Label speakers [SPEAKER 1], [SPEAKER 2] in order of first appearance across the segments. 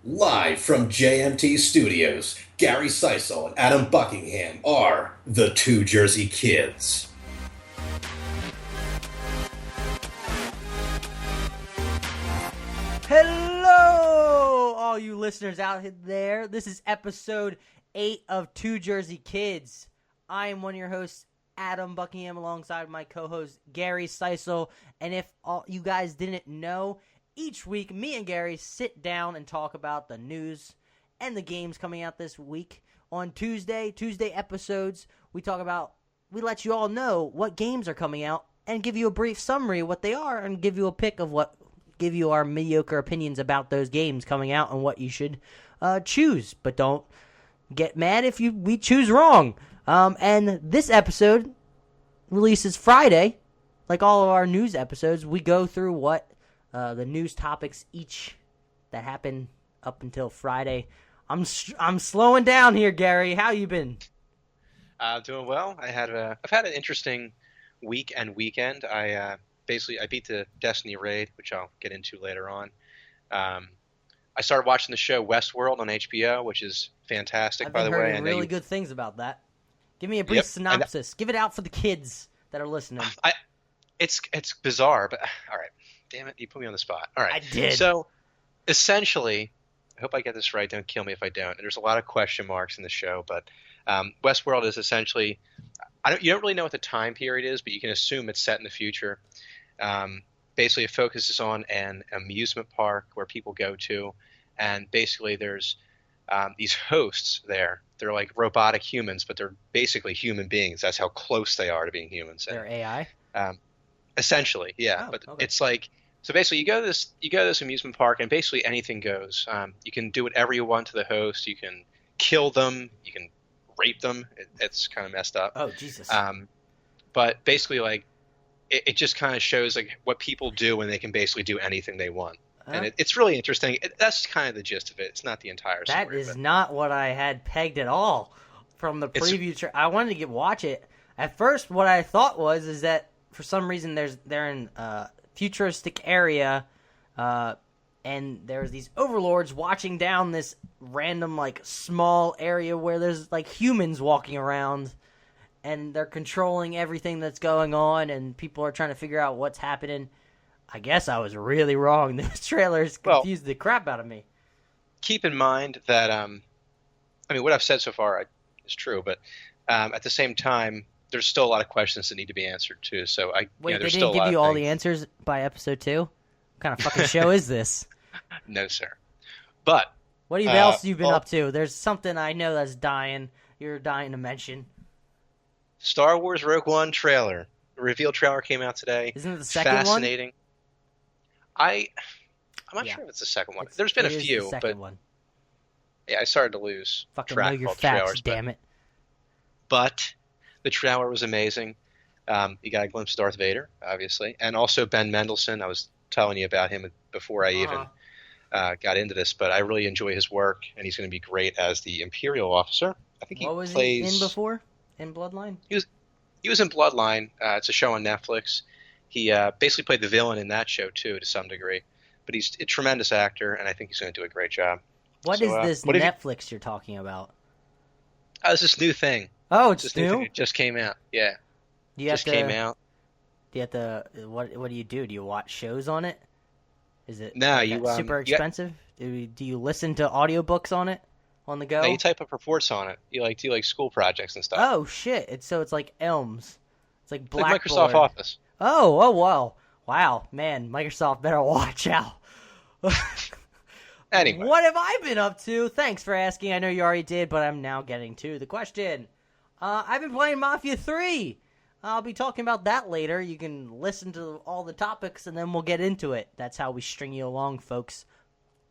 [SPEAKER 1] Live from JMT Studios, Gary Seisel and Adam Buckingham are the Two Jersey Kids.
[SPEAKER 2] Hello, all you listeners out there. This is episode 8 of Two Jersey Kids. I am one of your hosts, Adam Buckingham, alongside my co-host, Gary Seisel. And if all you guys didn't know, each week, me and Gary sit down and talk about the news and the games coming out this week. On Tuesday episodes, we let you all know what games are coming out and give you a brief summary of what they are and give you a pick of give you our mediocre opinions about those games coming out and what you should choose. But don't get mad if we choose wrong. And this episode releases Friday. Like all of our news episodes, we go through what the news topics each that happened up until Friday. I'm slowing down here, Gary. How you been?
[SPEAKER 3] Doing well. I've had an interesting week and weekend. I beat the Destiny raid, which I'll get into later on. I started watching the show Westworld on HBO, which is fantastic, by the way.
[SPEAKER 2] I've heard really good things about that. Give me a brief synopsis. Give it out for the kids that are listening.
[SPEAKER 3] It's bizarre, but all right. Damn it, you put me on the spot. All right.
[SPEAKER 2] I did.
[SPEAKER 3] So, essentially, I hope I get this right. Don't kill me if I don't. There's a lot of question marks in the show, but Westworld is essentially you don't really know what the time period is, but you can assume it's set in the future. Basically, it focuses on an amusement park where people go to, and basically there's these hosts there. They're like robotic humans, but they're basically human beings. That's how close they are to being humans.
[SPEAKER 2] They're AI?
[SPEAKER 3] Essentially, yeah.
[SPEAKER 2] Oh,
[SPEAKER 3] but
[SPEAKER 2] okay.
[SPEAKER 3] it's like, so basically you go to this amusement park and basically anything goes. You can do whatever you want to the host. You can kill them. You can rape them. It's kind of messed up.
[SPEAKER 2] Oh, Jesus.
[SPEAKER 3] But basically, like, it just kind of shows like what people do when they can basically do anything they want. And it's really interesting. That's kind of the gist of it. It's not the entire story.
[SPEAKER 2] That is not what I had pegged at all from the preview. I wanted to watch it. At first, what I thought is that for some reason they're in a futuristic area, and there's these overlords watching down this random like small area where there's like humans walking around, and they're controlling everything that's going on, and people are trying to figure out what's happening. I guess I was really wrong. This trailer's confused the crap out of me.
[SPEAKER 3] Keep in mind that what I've said so far is true, but at the same time, there's still a lot of questions that need to be answered too. So
[SPEAKER 2] they didn't give you all the answers by episode 2? What kind of fucking show is this?
[SPEAKER 3] No, sir. But
[SPEAKER 2] what else you've been up to? There's something I know that's you're dying to mention.
[SPEAKER 3] Star Wars Rogue One trailer. The reveal trailer came out today.
[SPEAKER 2] Isn't it the second one?
[SPEAKER 3] Fascinating. I'm not sure if it's the second one. There's been a few, but yeah, I started to lose track
[SPEAKER 2] know your
[SPEAKER 3] of
[SPEAKER 2] facts,
[SPEAKER 3] trailers.
[SPEAKER 2] Damn it!
[SPEAKER 3] But the trailer was amazing. You got a glimpse of Darth Vader, obviously, and also Ben Mendelsohn. I was telling you about him before I even got into this, but I really enjoy his work, and he's going to be great as the Imperial officer. I think
[SPEAKER 2] what was he in before? In Bloodline?
[SPEAKER 3] He was in Bloodline. It's a show on Netflix. He basically played the villain in that show too, to some degree. But he's a tremendous actor, and I think he's going to do a great job.
[SPEAKER 2] What is this Netflix you're talking about?
[SPEAKER 3] It's this new thing.
[SPEAKER 2] Oh, it's
[SPEAKER 3] new?
[SPEAKER 2] new?
[SPEAKER 3] It just came out. Yeah. Came out.
[SPEAKER 2] Do you have to? What do you do? Do you watch shows on it? Is it super expensive? Do you listen to audiobooks on it on the go?
[SPEAKER 3] No, you type up reports on it. You do school projects and stuff.
[SPEAKER 2] Oh shit! It's like Elms. It's like Blackboard.
[SPEAKER 3] It's like Microsoft Office.
[SPEAKER 2] Oh wow, man! Microsoft better watch out.
[SPEAKER 3] Anyway,
[SPEAKER 2] what have I been up to? Thanks for asking. I know you already did, but I'm now getting to the question. I've been playing Mafia 3. I'll be talking about that later. You can listen to all the topics, and then we'll get into it. That's how we string you along, folks.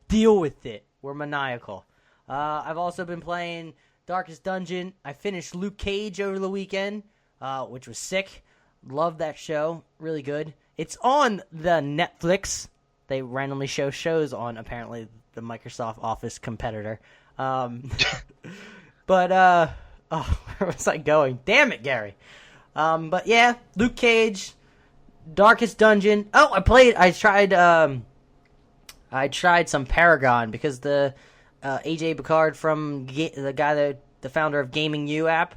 [SPEAKER 2] Deal with it. We're maniacal. I've also been playing Darkest Dungeon. I finished Luke Cage over the weekend, which was sick. Love that show. Really good. It's on the Netflix. They randomly show shows on, apparently, the Microsoft Office competitor. But, where was I going? Damn it, Gary. But yeah, Luke Cage, Darkest Dungeon. Oh, I tried I tried some Paragon because the AJ Picard from the founder of Gaming U app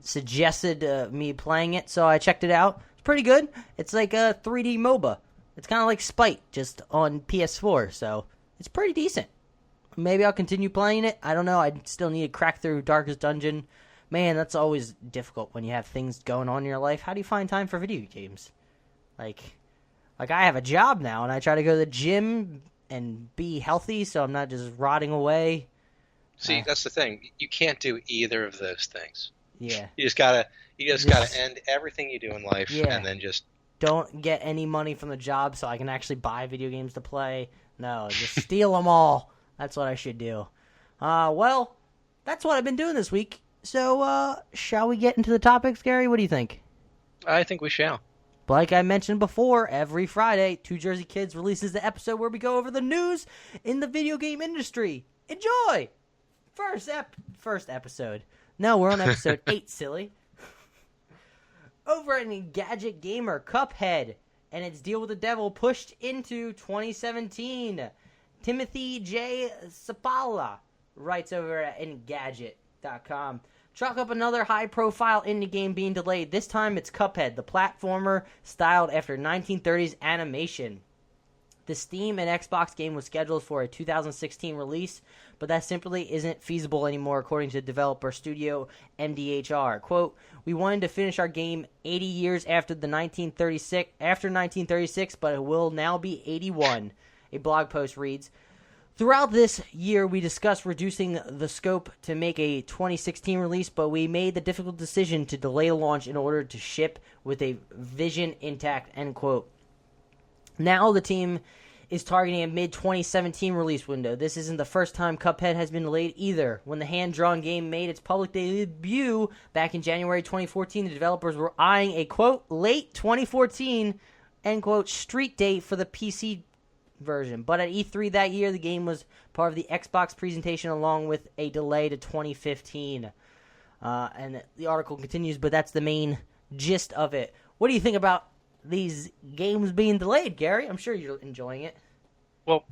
[SPEAKER 2] suggested me playing it, so I checked it out. It's pretty good. It's like a 3D MOBA. It's kind of like Spite, just on PS4, so it's pretty decent. Maybe I'll continue playing it. I don't know. I still need to crack through Darkest Dungeon. Man, that's always difficult when you have things going on in your life. How do you find time for video games? Like I have a job now, and I try to go to the gym and be healthy so I'm not just rotting away.
[SPEAKER 3] See, that's the thing. You can't do either of those things.
[SPEAKER 2] Yeah.
[SPEAKER 3] You just gotta end everything you do in life, and then just
[SPEAKER 2] don't get any money from the job so I can actually buy video games to play. No, just steal them all. That's what I should do. Well, that's what I've been doing this week. So, shall we get into the topics, Gary? What do you think?
[SPEAKER 3] I think we shall.
[SPEAKER 2] Like I mentioned before, every Friday, Two Jersey Kids releases the episode where we go over the news in the video game industry. Enjoy! First episode. No, we're on episode 8, silly. Over at Engadget Gamer, Cuphead and its deal with the devil pushed into 2017. Timothy J. Sapala writes over at Engadget.com. Chalk up another high-profile indie game being delayed. This time it's Cuphead, the platformer styled after 1930s animation. The Steam and Xbox game was scheduled for a 2016 release, but that simply isn't feasible anymore, according to developer studio MDHR. Quote, "We wanted to finish our game 80 years after 1936, but it will now be 81." A blog post reads, "Throughout this year, we discussed reducing the scope to make a 2016 release, but we made the difficult decision to delay launch in order to ship with a vision intact," end quote. Now the team is targeting a mid-2017 release window. This isn't the first time Cuphead has been delayed either. When the hand-drawn game made its public debut back in January 2014, the developers were eyeing a, quote, late 2014, end quote, street date for the PC version. But at E3 that year, the game was part of the Xbox presentation along with a delay to 2015. And the article continues, but that's the main gist of it. What do you think about these games being delayed, Gary? I'm sure you're enjoying it.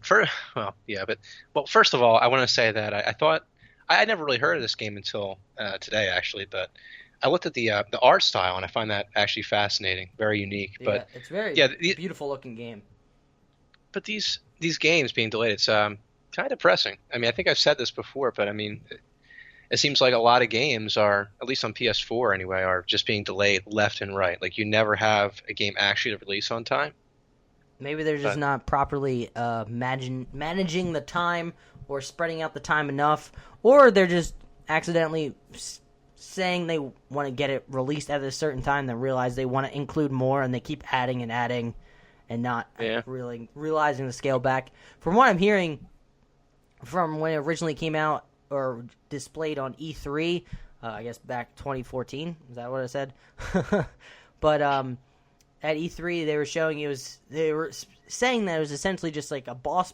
[SPEAKER 3] First of all, I want to say that I thought I never really heard of this game until today, actually. But I looked at the art style, and I find that actually fascinating, very unique.
[SPEAKER 2] Yeah,
[SPEAKER 3] but
[SPEAKER 2] it's very beautiful looking game.
[SPEAKER 3] But these games being delayed, it's kind of depressing. I mean, I think I've said this before, but I mean, it seems like a lot of games are, at least on PS4 anyway, are just being delayed left and right. Like, you never have a game actually to release on time.
[SPEAKER 2] Maybe they're just not properly managing the time or spreading out the time enough, or they're just accidentally saying they want to get it released at a certain time, then realize they want to include more, and they keep adding and adding and not really realizing the scale back. From what I'm hearing, from when it originally came out or displayed on E3, I guess back 2014. Is that what I said? But at E3, they were saying that it was essentially just like a boss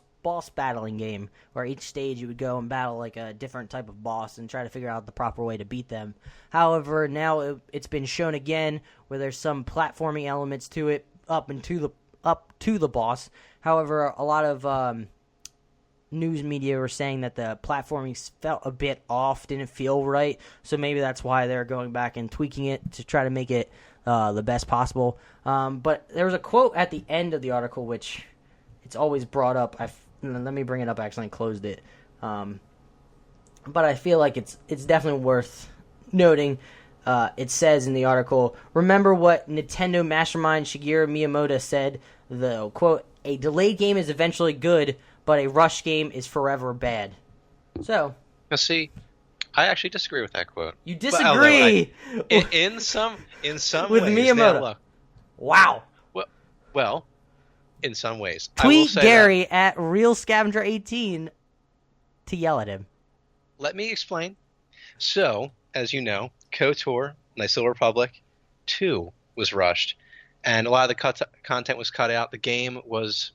[SPEAKER 2] battling game, where each stage you would go and battle like a different type of boss and try to figure out the proper way to beat them. However, now it's been shown again where there's some platforming elements to it up to the boss. However, a lot of news media were saying that the platforming felt a bit off, didn't feel right, so maybe that's why they're going back and tweaking it to try to make it the best possible. But there was a quote at the end of the article, which it's always brought up. Let me bring it up. I accidentally closed it. But I feel like it's definitely worth noting. It says in the article, "Remember what Nintendo mastermind Shigeru Miyamoto said, the quote, a delayed game is eventually good, but a rushed game is forever bad." So,
[SPEAKER 3] now see, I actually disagree with that quote.
[SPEAKER 2] You disagree?
[SPEAKER 3] In some
[SPEAKER 2] with
[SPEAKER 3] ways,
[SPEAKER 2] Miyamoto. Wow.
[SPEAKER 3] Well, in some ways.
[SPEAKER 2] Tweet Gary at RealScavenger18 to yell at him.
[SPEAKER 3] Let me explain. So, as you know, KOTOR, Knights of the Republic 2 was rushed, and a lot of the content was cut out. The game was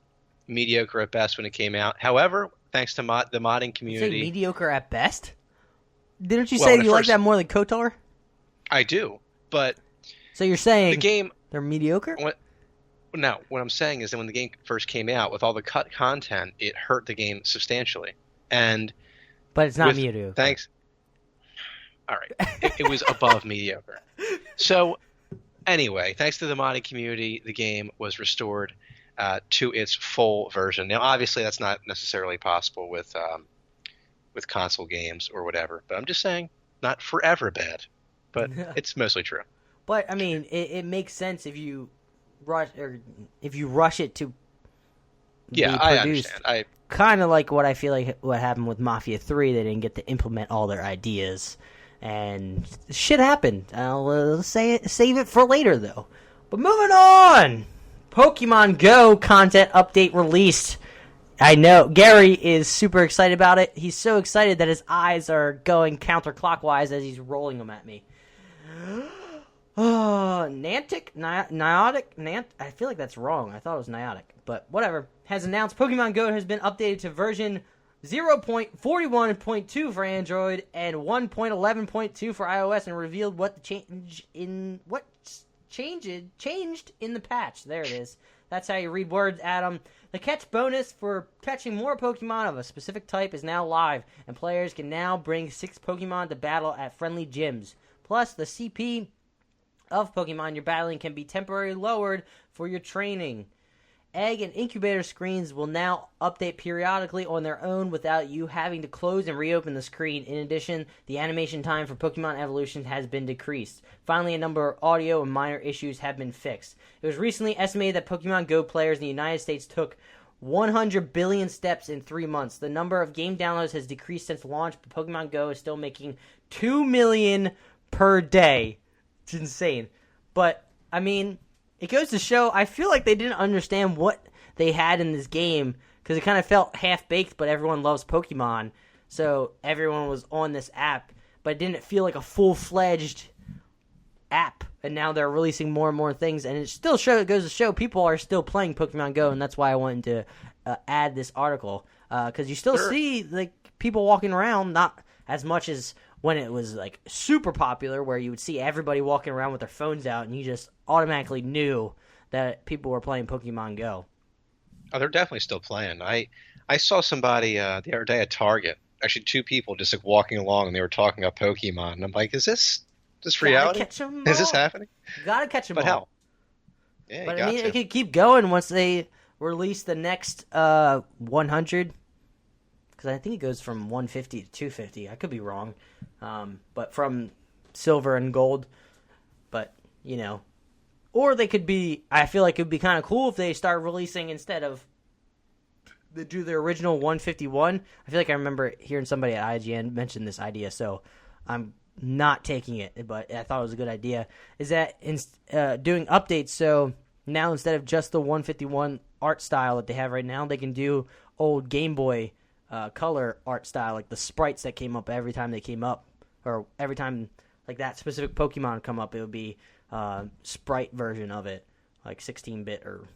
[SPEAKER 3] mediocre at best when it came out. However, thanks to the modding community...
[SPEAKER 2] You say mediocre at best? Didn't you say you like that more than KOTOR?
[SPEAKER 3] I do, but...
[SPEAKER 2] So you're saying
[SPEAKER 3] the game,
[SPEAKER 2] they're mediocre?
[SPEAKER 3] No, what I'm saying is that when the game first came out, with all the cut content, it hurt the game substantially. And
[SPEAKER 2] But it's not Mewtwo.
[SPEAKER 3] Thanks. All right. It was above mediocre. So, anyway, thanks to the modding community, the game was restored to its full version. Now, obviously, that's not necessarily possible with console games or whatever. But I'm just saying, not forever bad. But it's mostly true.
[SPEAKER 2] But I mean, it makes sense if you rush it to be produced.
[SPEAKER 3] I understand.
[SPEAKER 2] Kind of like what I feel like what happened with Mafia 3. They didn't get to implement all their ideas, and shit happened. I'll save it for later, though. But moving on, Pokemon Go content update released. I know Gary is super excited about it. He's so excited that his eyes are going counterclockwise as he's rolling them at me. Niantic? I feel like that's wrong. I thought it was Niantic, but whatever. Has announced Pokemon Go has been updated to version 0.41.2 for Android and 1.11.2 for iOS, and revealed what changed in the patch. There it is. That's how you read words, Adam. The catch bonus for catching more Pokemon of a specific type is now live, and players can now bring 6 Pokemon to battle at friendly gyms. Plus, the CP of Pokemon you're battling can be temporarily lowered for your training. Egg and incubator screens will now update periodically on their own without you having to close and reopen the screen. In addition, the animation time for Pokemon evolution has been decreased. Finally, a number of audio and minor issues have been fixed. It was recently estimated that Pokemon Go players in the United States took 100 billion steps in 3 months. The number of game downloads has decreased since launch, but Pokemon Go is still making 2 million per day. It's insane. But, I mean, it goes to show, I feel like they didn't understand what they had in this game, because it kind of felt half-baked, but everyone loves Pokemon, so everyone was on this app, but it didn't feel like a full-fledged app, and now they're releasing more and more things, and it goes to show people are still playing Pokemon Go, and that's why I wanted to add this article, because you still see like people walking around, not as much as when it was like super popular, where you would see everybody walking around with their phones out, and you just automatically knew that people were playing Pokemon Go.
[SPEAKER 3] Oh, they're definitely still playing. I saw somebody the other day at Target, actually 2 people just like walking along, and they were talking about Pokemon, and I'm like, is this reality? Is this happening?
[SPEAKER 2] You gotta catch them all.
[SPEAKER 3] But how? Yeah,
[SPEAKER 2] but I mean, it could keep going once they release the next 100. Because I think it goes from 150 to 250. I could be wrong. But from silver and gold. But, you know. Or they could be... I feel like it would be kind of cool if they start releasing instead of... They do the original 151. I feel like I remember hearing somebody at IGN mention this idea. So I'm not taking it. But I thought it was a good idea. Is that doing updates. So now instead of just the 151 art style that they have right now, they can do old Game Boy... color art style, like the sprites that came up every time they came up, or every time like that specific Pokemon come up, it would be sprite version of it, like 16-bit or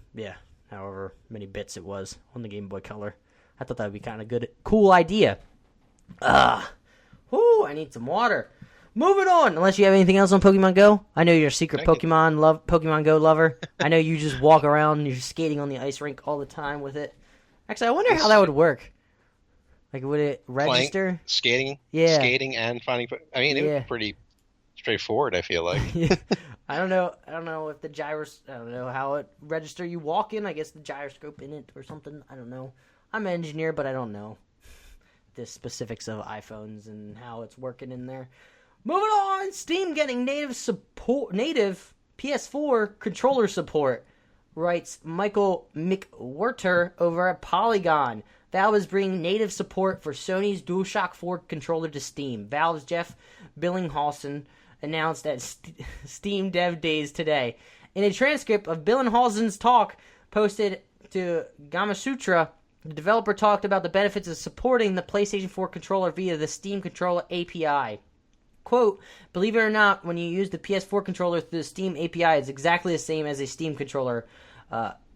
[SPEAKER 2] however many bits it was on the Game Boy Color. I thought that would be kind of good, cool idea. I need some water. Moving on, unless you have anything else on Pokemon Go. I know you're a secret Pokemon Go lover. I know you just walk around and you're skating on the ice rink all the time with it. Actually, I wonder how that would work. Like, would it register?
[SPEAKER 3] Skating and finding... I mean, it was pretty straightforward, I feel like.
[SPEAKER 2] I don't know if the I don't know how it register you walk in. I guess the gyroscope in it or something. I don't know. I'm an engineer, but I don't know the specifics of iPhones and how it's working in there. Moving on, Steam getting native PS4 controller support, writes Michael McWhirter over at Polygon. Valve is bringing native support for Sony's DualShock 4 controller to Steam. Valve's Jeff Billinghausen announced at Steam Dev Days today. In a transcript of Billinghausen's talk posted to Gamasutra, the developer talked about the benefits of supporting the PlayStation 4 controller via the Steam Controller API. Quote, believe it or not, when you use the PS4 controller through the Steam API, it's exactly the same as a Steam controller,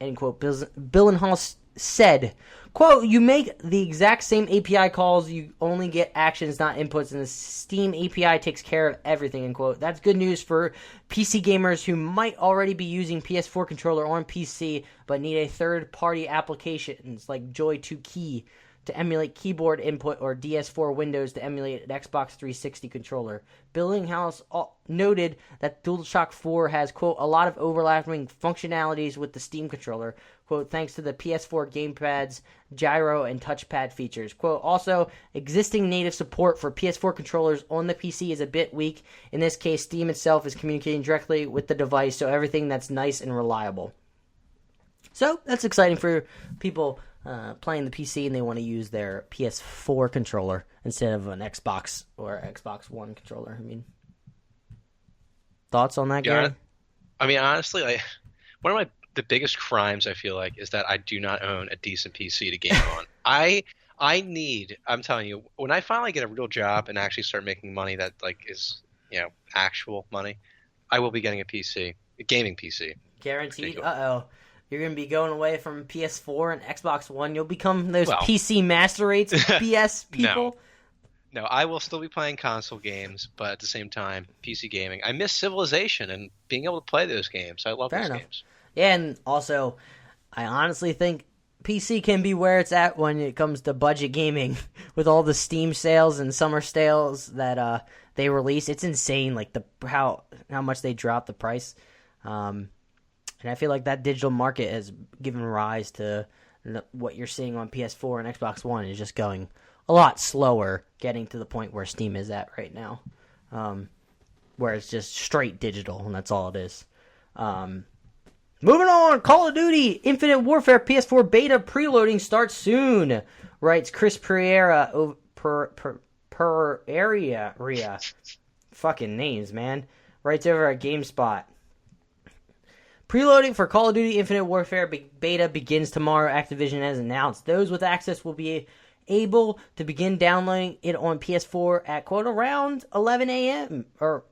[SPEAKER 2] end quote. Billinghausen said, quote, "You make the exact same API calls, you only get actions, not inputs, and the Steam API takes care of everything," end quote. That's good news for PC gamers who might already be using PS4 controller on PC, but need a third-party applications like Joy 2 Key to emulate keyboard input or DS4 Windows to emulate an Xbox 360 controller. Billinghouse noted that DualShock 4 has, quote, "a lot of overlapping functionalities with the Steam controller," quote, "thanks to the PS4 gamepad's gyro and touchpad features." Quote, "Also, existing native support for PS4 controllers on the PC is a bit weak. In this case, Steam itself is communicating directly with the device, so everything that's nice and reliable." So, that's exciting for people playing the PC and they want to use their PS4 controller instead of an Xbox or Xbox One controller. I mean, thoughts on that, Gary?
[SPEAKER 3] I mean, honestly, one of the biggest crimes I feel like is that I do not own a decent PC to game on. I'm telling you, when I finally get a real job and actually start making money that like is, actual money, I will be getting a gaming PC.
[SPEAKER 2] Guaranteed? Uh-oh. You're going to be going away from PS4 and Xbox One. You'll become those PC master rates BS people.
[SPEAKER 3] No, I will still be playing console games, but at the same time, PC gaming. I miss Civilization and being able to play those games. I love those games.
[SPEAKER 2] Yeah, and also, I honestly think PC can be where it's at when it comes to budget gaming. With all the Steam sales and summer sales that they release, it's insane. Like how much they drop the price. And I feel like that digital market has given rise to what you're seeing on PS4 and Xbox One is just going a lot slower, getting to the point where Steam is at right now, where it's just straight digital, and that's all it is. Moving on, Call of Duty Infinite Warfare PS4 beta preloading starts soon, writes Chris Pereira. Fucking names, man. Writes over at GameSpot. Preloading for Call of Duty Infinite Warfare beta begins tomorrow, Activision has announced. Those with access will be able to begin downloading it on PS4 at, quote, around 11 a.m. Or,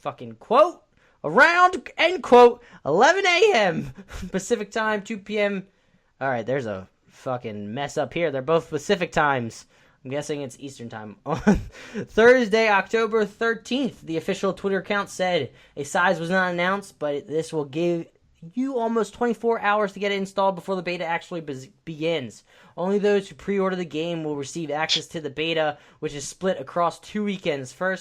[SPEAKER 2] fucking quote, around, end quote, 11 a.m. Pacific time, 2 p.m. Alright, there's a fucking mess up here. They're both Pacific times. I'm guessing it's Eastern time. On Thursday, October 13th, the official Twitter account said a size was not announced, but this will give you almost 24 hours to get it installed before the beta actually begins. Only those who pre-order the game will receive access to the beta, which is split across 2 weekends. For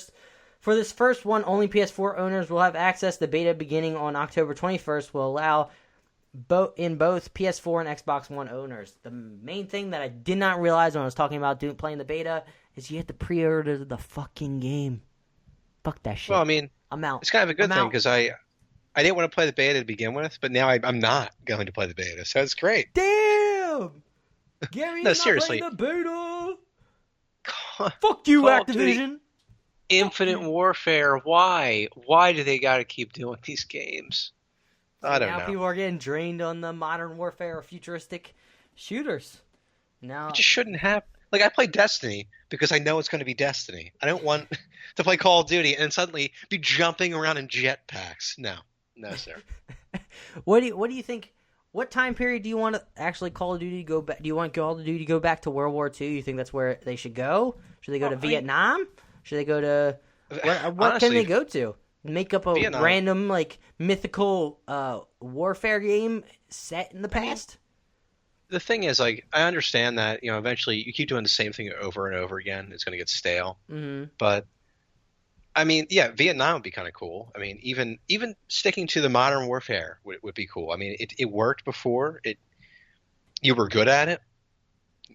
[SPEAKER 2] this first one, only PS4 owners will have access. The beta beginning on October 21st will allow both PS4 and Xbox One owners. The main thing that I did not realize when I was talking about playing the beta is you have to pre-order the fucking game. Fuck that shit.
[SPEAKER 3] Well, I mean,
[SPEAKER 2] I'm out.
[SPEAKER 3] It's kind of a good thing because I didn't want to play the beta to begin with, but now I'm not going to play the beta, so it's great.
[SPEAKER 2] Damn! Gary,
[SPEAKER 3] no,
[SPEAKER 2] not
[SPEAKER 3] seriously.
[SPEAKER 2] playing the beta. Fuck you, Activision.
[SPEAKER 3] Infinite Warfare. Why? Why do they got to keep doing these games? I don't know.
[SPEAKER 2] Now people are getting drained on the Modern Warfare futuristic shooters. Now
[SPEAKER 3] it just shouldn't happen. Like, I play Destiny because I know it's going to be Destiny. I don't want to play Call of Duty and suddenly be jumping around in jetpacks. No, sir.
[SPEAKER 2] What do you think? What time period do you want to actually Call of Duty go back? Do you want Call of Duty to go back to World War II? You think that's where they should go? Should they go to Vietnam? Should they go to what
[SPEAKER 3] honestly,
[SPEAKER 2] can they go to? Make up a
[SPEAKER 3] Vietnam.
[SPEAKER 2] random mythical warfare game set in the past?
[SPEAKER 3] The thing is, I understand that, eventually you keep doing the same thing over and over again, it's going to get stale.
[SPEAKER 2] Mm-hmm.
[SPEAKER 3] But I mean, yeah, Vietnam would be kind of cool. I mean, even sticking to the Modern Warfare would be cool. I mean, it worked before. You were good at it.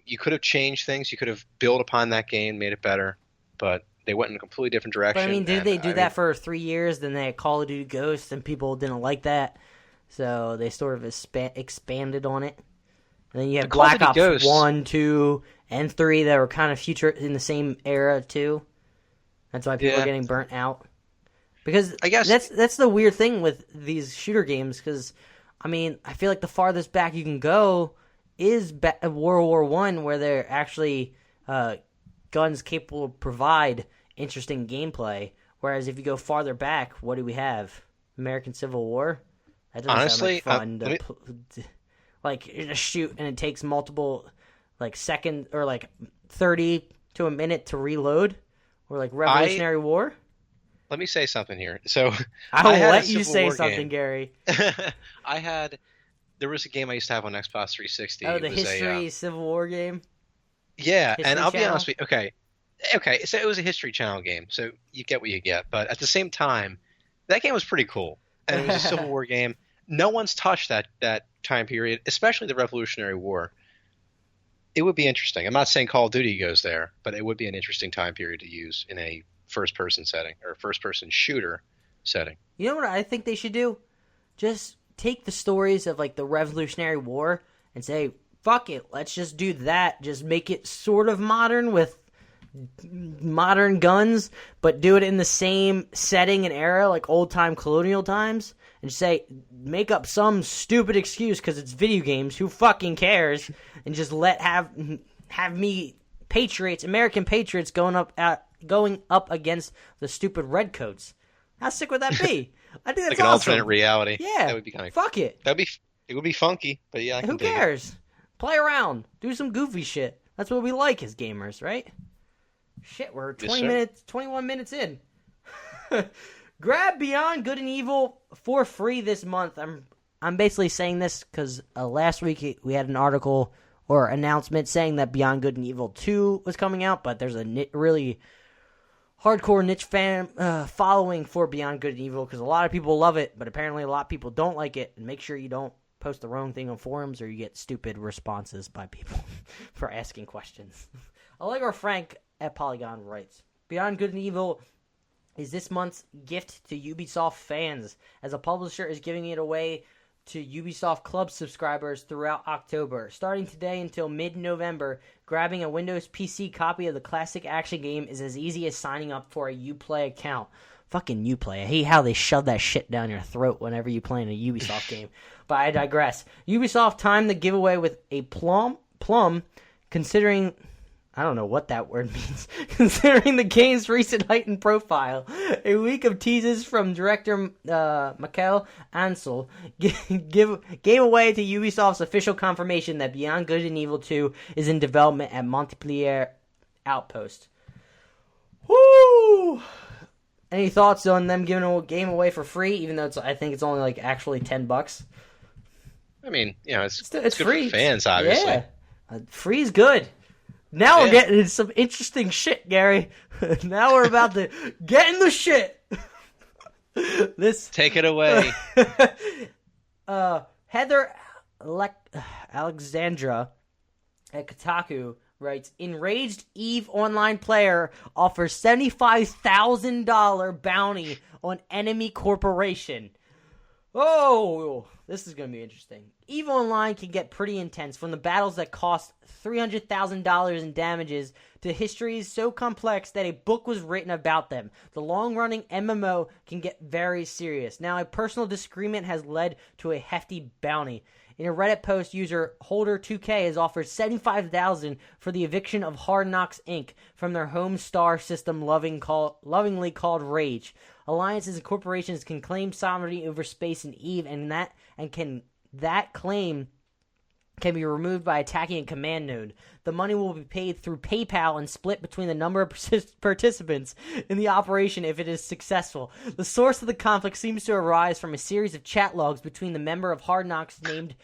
[SPEAKER 3] You could have changed things. You could have built upon that game, made it better. But they went in a completely different direction.
[SPEAKER 2] But I mean, did they do that for 3 years? Then they had Call of Duty Ghosts, and people didn't like that, so they sort of expanded on it. And then you have Black Ops
[SPEAKER 3] Ghosts.
[SPEAKER 2] 1, 2, and 3 that were kind of future in the same era too. That's why people are getting burnt out. Because
[SPEAKER 3] I guess
[SPEAKER 2] that's the weird thing with these shooter games. Because I mean, I feel like the farthest back you can go is World War I, where they're actually guns capable of provide interesting gameplay. Whereas if you go farther back, what do we have? American Civil War? That doesn't
[SPEAKER 3] honestly,
[SPEAKER 2] sound like fun. Like, you just shoot and it takes multiple, like, second or, like, 30 to a minute to reload? Or, like, Revolutionary War?
[SPEAKER 3] Let me say something here. So
[SPEAKER 2] I will let you say something, Gary.
[SPEAKER 3] There was a game I used to have on Xbox 360.
[SPEAKER 2] Oh, the History Civil War game?
[SPEAKER 3] Yeah,
[SPEAKER 2] History
[SPEAKER 3] and I'll be
[SPEAKER 2] Channel?
[SPEAKER 3] honest with you. Okay, so it was a History Channel game, so you get what you get. But at the same time, that game was pretty cool, and it was a Civil War game. No one's touched that time period, especially the Revolutionary War. It would be interesting. I'm not saying Call of Duty goes there, but it would be an interesting time period to use in a first-person setting or first-person shooter setting.
[SPEAKER 2] You know what I think they should do? Just take the stories of, like, the Revolutionary War and say, fuck it, let's just do that. Just make it sort of modern with modern guns, but do it in the same setting and era, like old-time colonial times, and say, make up some stupid excuse because it's video games, who fucking cares, and just have me patriots, American patriots, going up against the stupid redcoats. How sick would that be? I think that's
[SPEAKER 3] like an
[SPEAKER 2] awesome.
[SPEAKER 3] alternate reality.
[SPEAKER 2] Yeah,
[SPEAKER 3] that would be kind of
[SPEAKER 2] fuck it.
[SPEAKER 3] It would be funky, but yeah,
[SPEAKER 2] Who cares? Play around, do some goofy shit. That's what we like as gamers, right? Shit, we're 21 minutes in. Grab Beyond Good and Evil for free this month. I'm basically saying this because last week we had an article or announcement saying that Beyond Good and Evil 2 was coming out, but there's a really hardcore niche fan following for Beyond Good and Evil because a lot of people love it, but apparently a lot of people don't like it. And make sure you don't post the wrong thing on forums or you get stupid responses by people for asking questions. Allegra Frank at Polygon writes, Beyond Good and Evil is this month's gift to Ubisoft fans, as a publisher is giving it away to Ubisoft Club subscribers throughout October. Starting today until mid-November, grabbing a Windows PC copy of the classic action game is as easy as signing up for a Uplay account. Fucking Uplay. I hate how they shove that shit down your throat whenever you play in a Ubisoft game. But I digress. Ubisoft timed the giveaway with a plum, considering... I don't know what that word means. Considering the game's recent heightened profile, a week of teases from director Michael Ansel gave away to Ubisoft's official confirmation that Beyond Good and Evil 2 is in development at Montpellier Outpost. Woo! Any thoughts on them giving a game away for free, even though I think it's only like actually $10?
[SPEAKER 3] I mean, you know, it's
[SPEAKER 2] it's
[SPEAKER 3] good
[SPEAKER 2] free
[SPEAKER 3] for fans, obviously.
[SPEAKER 2] Yeah, free is good. Now we're getting into some interesting shit, Gary. Now we're about to get in the shit.
[SPEAKER 3] Take it away.
[SPEAKER 2] Heather Alexandra at Kotaku writes, Enraged EVE Online player offers $75,000 bounty on enemy corporation. Oh, this is going to be interesting. EVE Online can get pretty intense, from the battles that cost $300,000 in damages to histories so complex that a book was written about them. The long-running MMO can get very serious. Now, a personal disagreement has led to a hefty bounty. In a Reddit post, user Holder2K has offered $75,000 for the eviction of Hard Knocks Inc. from their home star system lovingly called Rage. Alliances and corporations can claim sovereignty over space in EVE, and that claim can be removed by attacking a command node. The money will be paid through PayPal and split between the number of participants in the operation if it is successful. The source of the conflict seems to arise from a series of chat logs between the member of Hard Knocks named,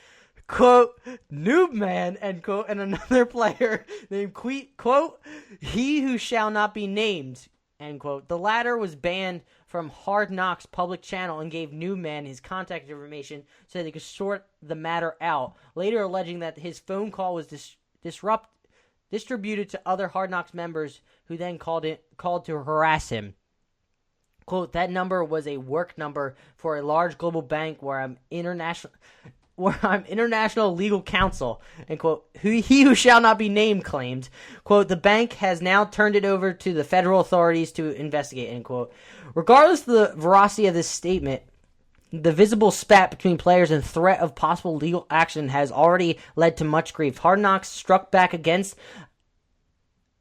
[SPEAKER 2] quote, Noobman, end quote, and another player named, quote, He Who Shall Not Be Named, end quote. The latter was banned from Hard Knocks' public channel and gave Newman his contact information so they could sort the matter out, later alleging that his phone call was distributed to other Hard Knocks members who then called to harass him. Quote, that number was a work number for a large global bank where I'm international legal counsel, and quote, he who shall not be named claimed, quote, the bank has now turned it over to the federal authorities to investigate, end quote. Regardless of the veracity of this statement, the visible spat between players and threat of possible legal action has already led to much grief. Hard Knocks struck back against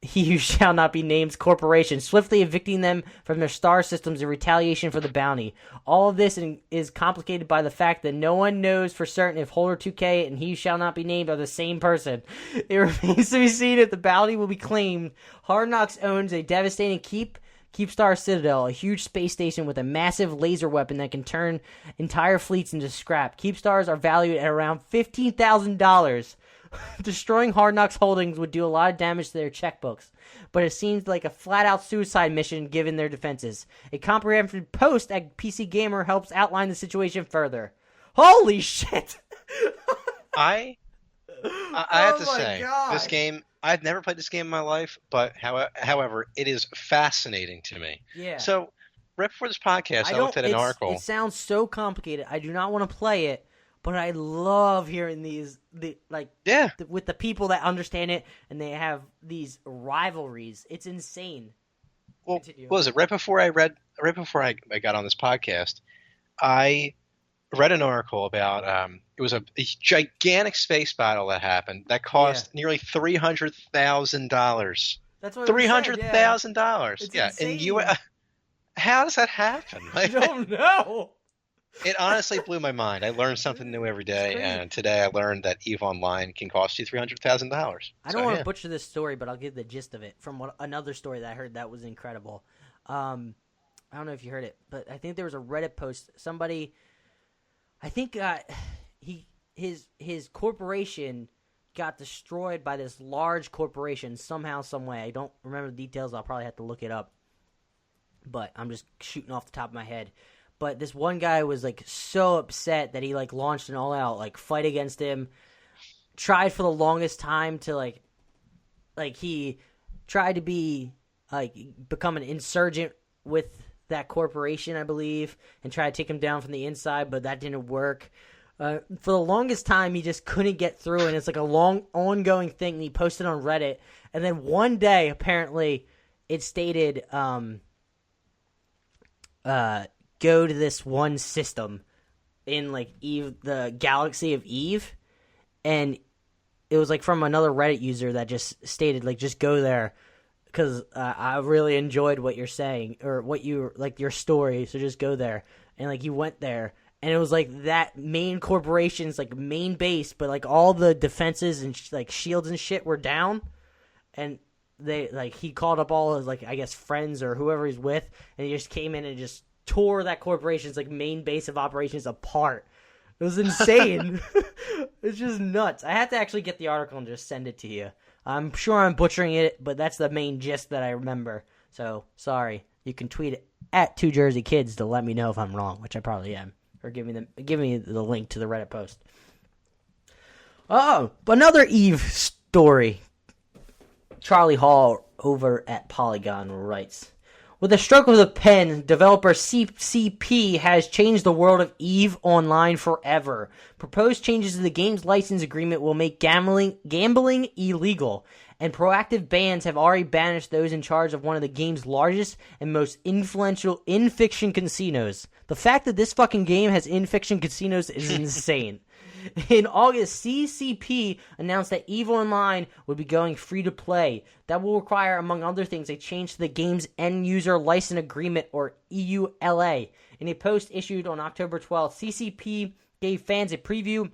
[SPEAKER 2] He Who Shall Not Be Named's corporation, swiftly evicting them from their star systems in retaliation for the bounty. All of this is complicated by the fact that no one knows for certain if Holder 2K and He Who Shall Not Be Named are the same person. It remains to be seen if the bounty will be claimed. Hard Knocks owns a devastating Keepstar Citadel, a huge space station with a massive laser weapon that can turn entire fleets into scrap. Keepstars are valued at around $15,000. Destroying Hard Knocks holdings would do a lot of damage to their checkbooks, but it seems like a flat-out suicide mission given their defenses. A comprehensive post at PC Gamer helps outline the situation further. Holy shit!
[SPEAKER 3] I have to say,
[SPEAKER 2] God.
[SPEAKER 3] This game, I've never played this game in my life, but however, it is fascinating to me.
[SPEAKER 2] Yeah.
[SPEAKER 3] So, right before this podcast, I looked at an article.
[SPEAKER 2] It sounds so complicated. I do not want to play it, but I love hearing with the people that understand it, and they have these rivalries. It's insane.
[SPEAKER 3] Well, what was it? Right before I got on this podcast, I read an article about it was a gigantic space battle that happened that cost nearly $300,000.
[SPEAKER 2] That's what
[SPEAKER 3] $300,000. Yeah,
[SPEAKER 2] insane.
[SPEAKER 3] How does that happen?
[SPEAKER 2] I don't know.
[SPEAKER 3] It honestly blew my mind. I learned something new every day, and today I learned that EVE Online can cost you $300,000.
[SPEAKER 2] I don't want to butcher this story, but I'll give the gist of it from another story that I heard that was incredible. I don't know if you heard it, but I think there was a Reddit post. Somebody, I think his corporation got destroyed by this large corporation somehow, some way. I don't remember the details. I'll probably have to look it up, but I'm just shooting off the top of my head. But this one guy was like so upset that he like launched an all-out fight against him. Tried for the longest time to like he tried to become an insurgent with that corporation, I believe, and try to take him down from the inside, but that didn't work. For the longest time, he just couldn't get through, and it's like a long ongoing thing. And he posted on Reddit, and then one day, apparently, it stated, go to this one system in Eve, the galaxy of Eve, and it was from another Reddit user that just stated just go there because I really enjoyed what you're saying or what you your story, so just go there. And you went there, and it was that main corporation's main base, but all the defenses and shields and shit were down, and they he called up all his I guess friends or whoever he's with, and he just came in and just tore that corporation's main base of operations apart. It was insane. It's just nuts. I had to actually get the article and just send it to you. I'm sure I'm butchering it, but that's the main gist that I remember. So sorry. You can tweet it at 2JerseyKids to let me know if I'm wrong, which I probably am, or give me the link to the Reddit post. Oh, another Eve story. Charlie Hall over at Polygon writes, with a stroke of the pen, developer CCP has changed the world of EVE Online forever. Proposed changes to the game's license agreement will make gambling illegal, and proactive bans have already banished those in charge of one of the game's largest and most influential in-fiction casinos. The fact that this fucking game has in-fiction casinos is insane. In August, CCP announced that EVE Online would be going free-to-play. That will require, among other things, a change to the game's end-user license agreement, or EULA. In a post issued on October 12th, CCP gave fans a preview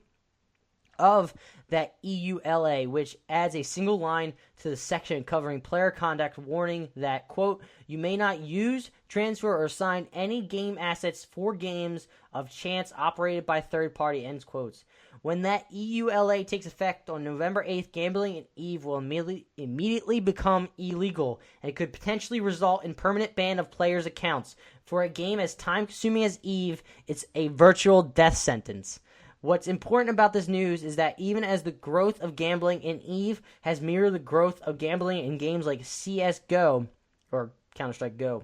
[SPEAKER 2] of that EULA, which adds a single line to the section covering player conduct, warning that, quote, you may not use, transfer, or assign any game assets for games of chance operated by third party, ends quotes. When that EULA takes effect on November 8th, gambling in EVE will immediately become illegal, and it could potentially result in permanent ban of players' accounts. For a game as time-consuming as EVE, it's a virtual death sentence. What's important about this news is that even as the growth of gambling in EVE has mirrored the growth of gambling in games like CSGO, or Counter-Strike Go,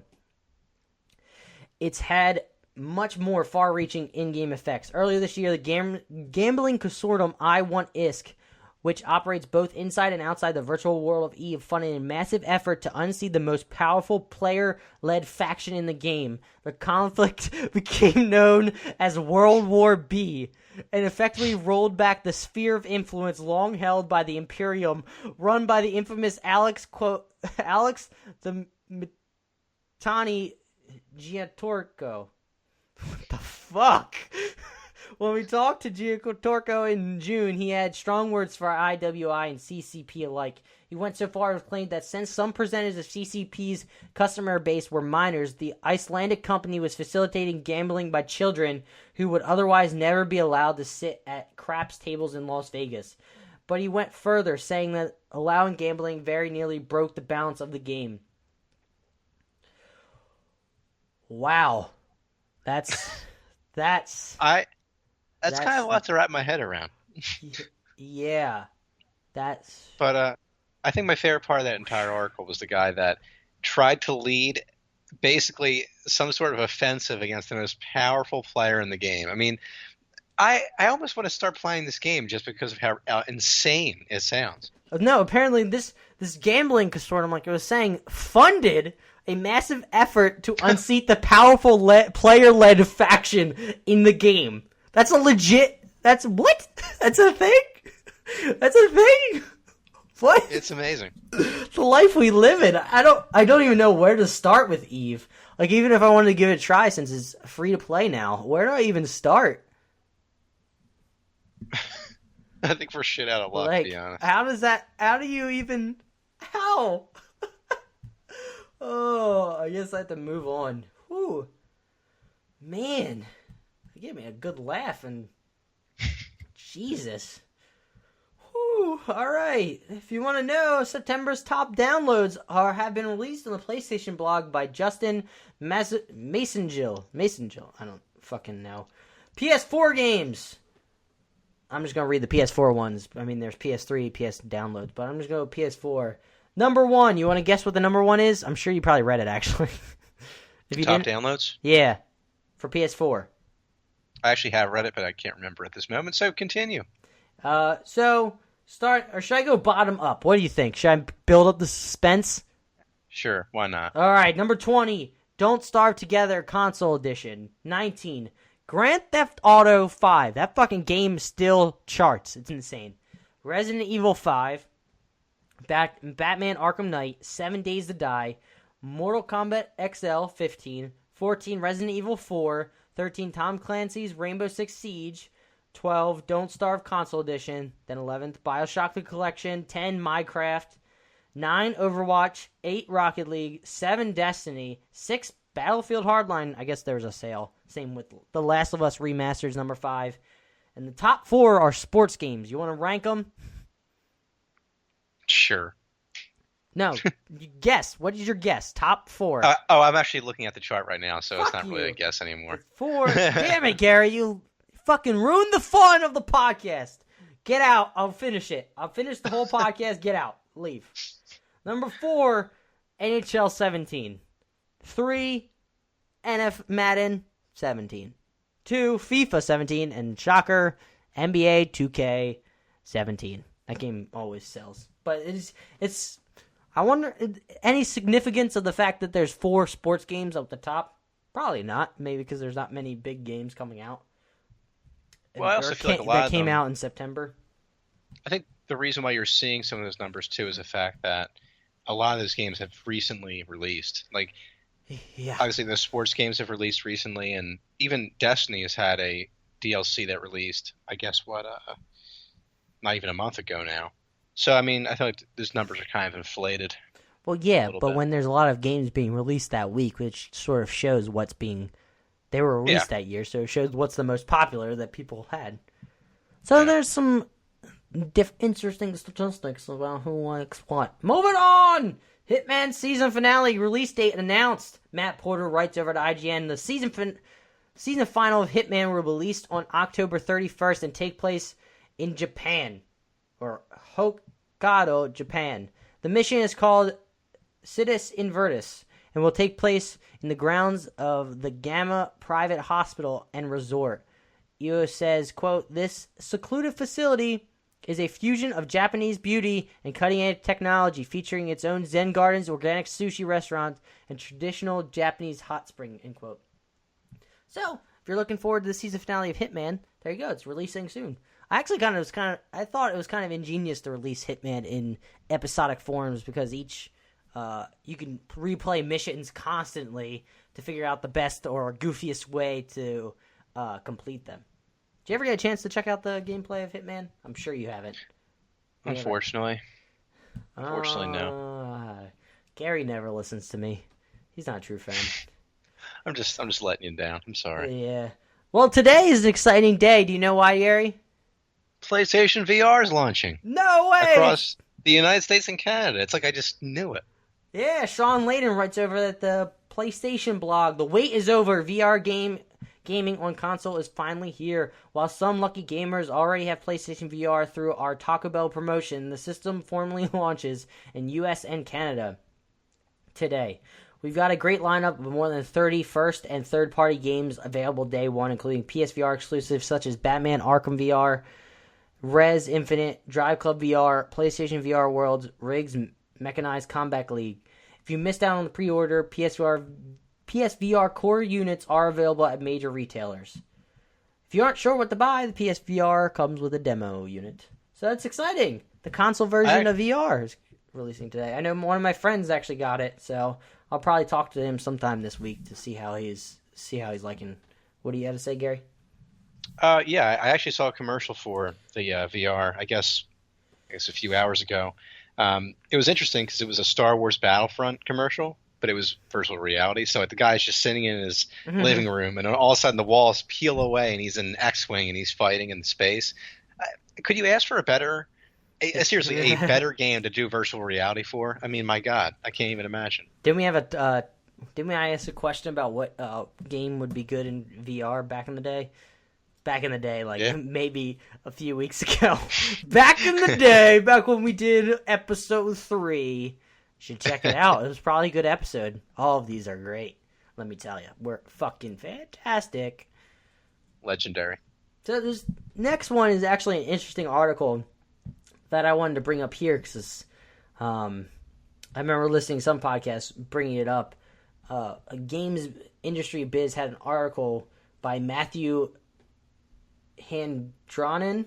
[SPEAKER 2] it's had much more far-reaching in-game effects. Earlier this year, the gambling consortium I Want ISK which operates both inside and outside the virtual world of EVE, funded a massive effort to unseat the most powerful player-led faction in the game. The conflict became known as World War B and effectively rolled back the sphere of influence long held by the Imperium, run by the infamous Alex the Mitani Giantorco. What the fuck? When we talked to Giantorco in June, he had strong words for IWI and CCP alike. He went so far as to claim that since some percentage of CCP's customer base were minors, the Icelandic company was facilitating gambling by children who would otherwise never be allowed to sit at craps tables in Las Vegas. But he went further, saying that allowing gambling very nearly broke the balance of the game. Wow. That's
[SPEAKER 3] kind of a lot to wrap my head around.
[SPEAKER 2] Yeah.
[SPEAKER 3] But I think my favorite part of that entire article was the guy that tried to lead basically some sort of offensive against the most powerful player in the game. I mean, I almost want to start playing this game just because of how insane it sounds.
[SPEAKER 2] No, apparently this gambling consortium, like I was saying, funded a massive effort to unseat the powerful player-led faction in the game. That's a legit... That's what? That's a thing? That's a thing? What?
[SPEAKER 3] It's amazing.
[SPEAKER 2] The life we live in. I don't even know where to start with EVE. Like, even if I wanted to give it a try, since it's free to play now, where do I even start?
[SPEAKER 3] I think we're shit out of luck,
[SPEAKER 2] like,
[SPEAKER 3] to be honest.
[SPEAKER 2] How do you even... How? Oh, I guess I have to move on. Whew. Man. You gave me a good laugh, and... Jesus. Whew. Alright. If you want to know, September's top downloads have been released on the PlayStation blog by Justin Masongill. I don't fucking know. PS4 games. I'm just going to read the PS4 ones. I mean, there's PS3, PS downloads, but I'm just going to go PS4. Number 1. You want to guess what the number 1 is? I'm sure you probably read it, actually. If you
[SPEAKER 3] Top
[SPEAKER 2] didn't,
[SPEAKER 3] downloads?
[SPEAKER 2] yeah. For PS4.
[SPEAKER 3] I actually have read it, but I can't remember at this moment, so continue.
[SPEAKER 2] So, start, or should I go bottom up? What do you think? Should I build up the suspense?
[SPEAKER 3] Sure, why not?
[SPEAKER 2] Alright, number 20. Don't Starve Together Console Edition. 19. Grand Theft Auto 5. That fucking game still charts. It's insane. Resident Evil 5. Batman Arkham Knight. 7 Days to Die. Mortal Kombat XL 15. 14. Resident Evil 4. 13. Tom Clancy's Rainbow Six Siege. 12. Don't Starve Console Edition. Then 11th. Bioshock the Collection. 10. Minecraft. 9. Overwatch. 8. Rocket League. 7. Destiny. 6. Battlefield Hardline. I guess there was a sale. Same with The Last of Us Remasters, number 5. And the top 4 are sports games. You want to rank them?
[SPEAKER 3] Sure.
[SPEAKER 2] No. You guess. What is your guess? Top 4.
[SPEAKER 3] I'm actually looking at the chart right now, so
[SPEAKER 2] Fuck
[SPEAKER 3] it's not really
[SPEAKER 2] you.
[SPEAKER 3] a guess anymore.
[SPEAKER 2] 4. Damn it, Gary. You fucking ruined the fun of the podcast. Get out. I'll finish it. I'll finish the whole podcast. Get out. Leave. Number 4, NHL 17. 3, NF Madden 17. 2, FIFA 17. And shocker, NBA 2K 17. That game always sells. But it's I wonder, any significance of the fact that there's 4 sports games up the top? Probably not. Maybe because there's not many big games coming out.
[SPEAKER 3] Well, I also feel like a lot
[SPEAKER 2] that
[SPEAKER 3] of
[SPEAKER 2] came
[SPEAKER 3] them,
[SPEAKER 2] out in September.
[SPEAKER 3] I think the reason why you're seeing some of those numbers, too, is the fact that a lot of those games have recently released. Like,
[SPEAKER 2] yeah.
[SPEAKER 3] Obviously, the sports games have released recently, and even Destiny has had a DLC that released, I guess, not even a month ago now. So, I mean, I feel like those numbers are kind of inflated.
[SPEAKER 2] Well, yeah, but
[SPEAKER 3] bit.
[SPEAKER 2] when there's a lot of games being released that week, which sort of shows what's being... They were released that year, so it shows what's the most popular that people had. So there's some interesting statistics about who likes what. Moving on! Hitman season finale release date announced. Matt Porter writes over to IGN. The season final of Hitman will be released on October 31st and take place in Japan. Or Hokkaido, Japan. The mission is called Situs Invertus and will take place in the grounds of the Gamma Private Hospital and Resort. EO says, quote, this secluded facility is a fusion of Japanese beauty and cutting-edge technology, featuring its own Zen gardens, organic sushi restaurants, and traditional Japanese hot spring, end quote. So, if you're looking forward to the season finale of Hitman, there you go. It's releasing soon. I thought it was kind of ingenious to release Hitman in episodic forms because each you can replay missions constantly to figure out the best or goofiest way to complete them. Did you ever get a chance to check out the gameplay of Hitman? I'm sure you haven't.
[SPEAKER 3] Unfortunately. Unfortunately, no.
[SPEAKER 2] Gary never listens to me. He's not a true fan.
[SPEAKER 3] I'm just letting you down. I'm sorry.
[SPEAKER 2] Yeah. Well, today is an exciting day. Do you know why, Gary?
[SPEAKER 3] PlayStation VR is launching.
[SPEAKER 2] No way!
[SPEAKER 3] Across the United States and Canada. It's like I just knew it.
[SPEAKER 2] Yeah, Sean Layden writes over at the PlayStation blog. The wait is over. Gaming on console is finally here. While some lucky gamers already have PlayStation VR through our Taco Bell promotion, the system formally launches in US and Canada today. We've got a great lineup of more than 30 first and third-party games available day one, including PSVR exclusives such as Batman Arkham VR, Rez Infinite, Drive Club VR, PlayStation VR Worlds, Riggs Mechanized Combat League. If you missed out on the pre-order, PSVR core units are available at major retailers. If you aren't sure what to buy, the PSVR comes with a demo unit. So that's exciting. The console version of VR is releasing today. I know one of my friends actually got it, so I'll probably talk to him sometime this week to see how he's liking. What do you have to say, Gary?
[SPEAKER 3] Yeah, I actually saw a commercial for the VR, I guess a few hours ago. It was interesting because it was a Star Wars Battlefront commercial, but it was virtual reality. So the guy's just sitting in his living room, and all of a sudden the walls peel away, and he's in an X-Wing, and he's fighting in space. Could you ask for a better game to do virtual reality for? I mean, my God, I can't even imagine.
[SPEAKER 2] Didn't I ask a question about what game would be good in VR back in the day? Back in the day, maybe a few weeks ago. Back in the day, back when we did episode 3. You should check it out. It was probably a good episode. All of these are great. Let me tell you. We're fucking fantastic.
[SPEAKER 3] Legendary.
[SPEAKER 2] So this next one is actually an interesting article that I wanted to bring up here because I remember listening to some podcasts bringing it up. A games industry biz had an article by Matthew Handronen,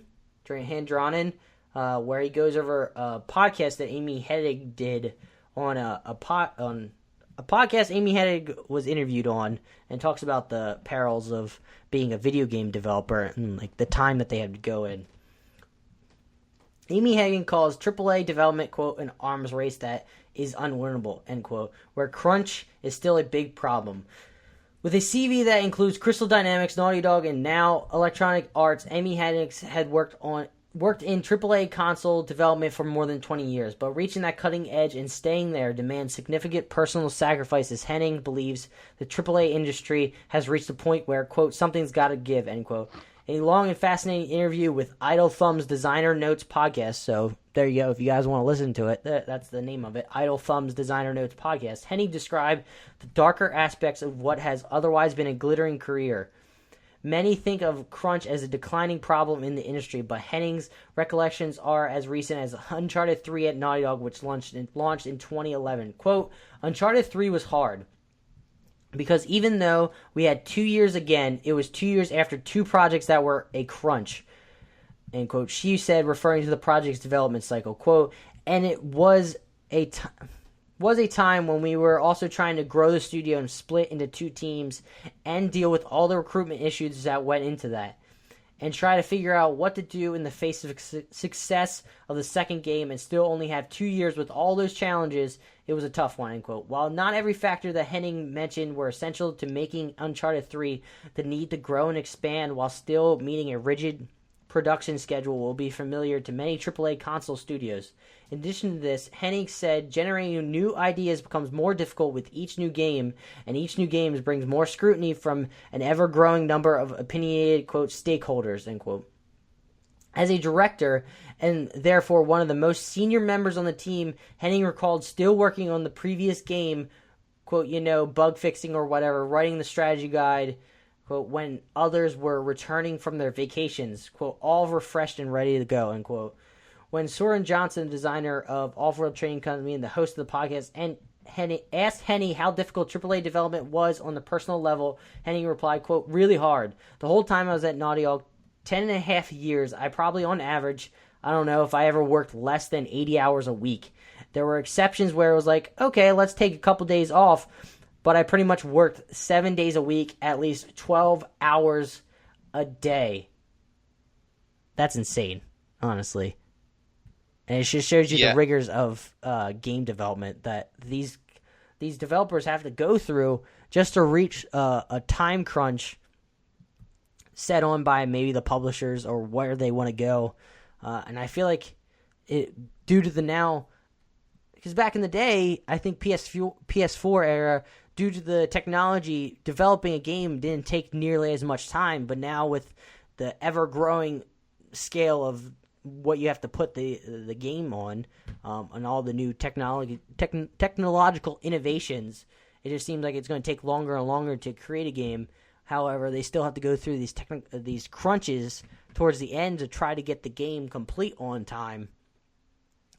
[SPEAKER 2] where he goes over a podcast that Amy Hennig did on a podcast Amy Hennig was interviewed on, and talks about the perils of being a video game developer and like the time that they had to go in. Amy Hennig calls AAA development, quote, an arms race that is unwinnable, end quote, where crunch is still a big problem. With a CV that includes Crystal Dynamics, Naughty Dog, and now Electronic Arts, Amy Hennig had worked in AAA console development for more than 20 years, but reaching that cutting edge and staying there demands significant personal sacrifices. Hennig believes the AAA industry has reached a point where, quote, something's got to give, end quote. A long and fascinating interview with Idle Thumbs Designer Notes podcast. So there you go. If you guys want to listen to it, that's the name of it. Idle Thumbs Designer Notes podcast. Hennig described the darker aspects of what has otherwise been a glittering career. Many think of crunch as a declining problem in the industry, but Hennig's recollections are as recent as Uncharted 3 at Naughty Dog, which launched in 2011. Quote, Uncharted 3 was hard. Because even though we had 2 years again, it was 2 years after 2 projects that were a crunch, end quote. She said, referring to the project's development cycle, quote, and it was a time when we were also trying to grow the studio and split into 2 teams and deal with all the recruitment issues that went into that, and try to figure out what to do in the face of success of the second game and still only have 2 years with all those challenges. It was a tough one, end quote. While not every factor that Hennig mentioned were essential to making Uncharted 3, the need to grow and expand while still meeting a rigid production schedule will be familiar to many AAA console studios. In addition to this, Hennig said generating new ideas becomes more difficult with each new game, and each new game brings more scrutiny from an ever-growing number of opinionated, quote, stakeholders, end quote. As a director, and therefore one of the most senior members on the team, Hennig recalled still working on the previous game, quote, bug fixing or whatever, writing the strategy guide, quote, when others were returning from their vacations, quote, all refreshed and ready to go, end quote. when Soren Johnson, designer of Off-World Training Company and the host of the podcast, and asked Henny how difficult AAA development was on the personal level, Henny replied, quote, really hard. The whole time I was at Naughty Dog, 10.5 years, I probably on average, I don't know if I ever worked less than 80 hours a week. There were exceptions where it was like, okay, let's take a couple days off, but I pretty much worked 7 days a week, at least 12 hours a day. That's insane, honestly. And it just shows you the rigors of game development that these developers have to go through just to reach a time crunch set on by maybe the publishers or where they want to go. And I feel like due to the now, because back in the day, I think PS4 era, due to the technology, developing a game didn't take nearly as much time. But now with the ever-growing scale of what you have to put the game on, and all the new technological innovations, it just seems like it's going to take longer and longer to create a game. However, they still have to go through these crunches towards the end to try to get the game complete on time.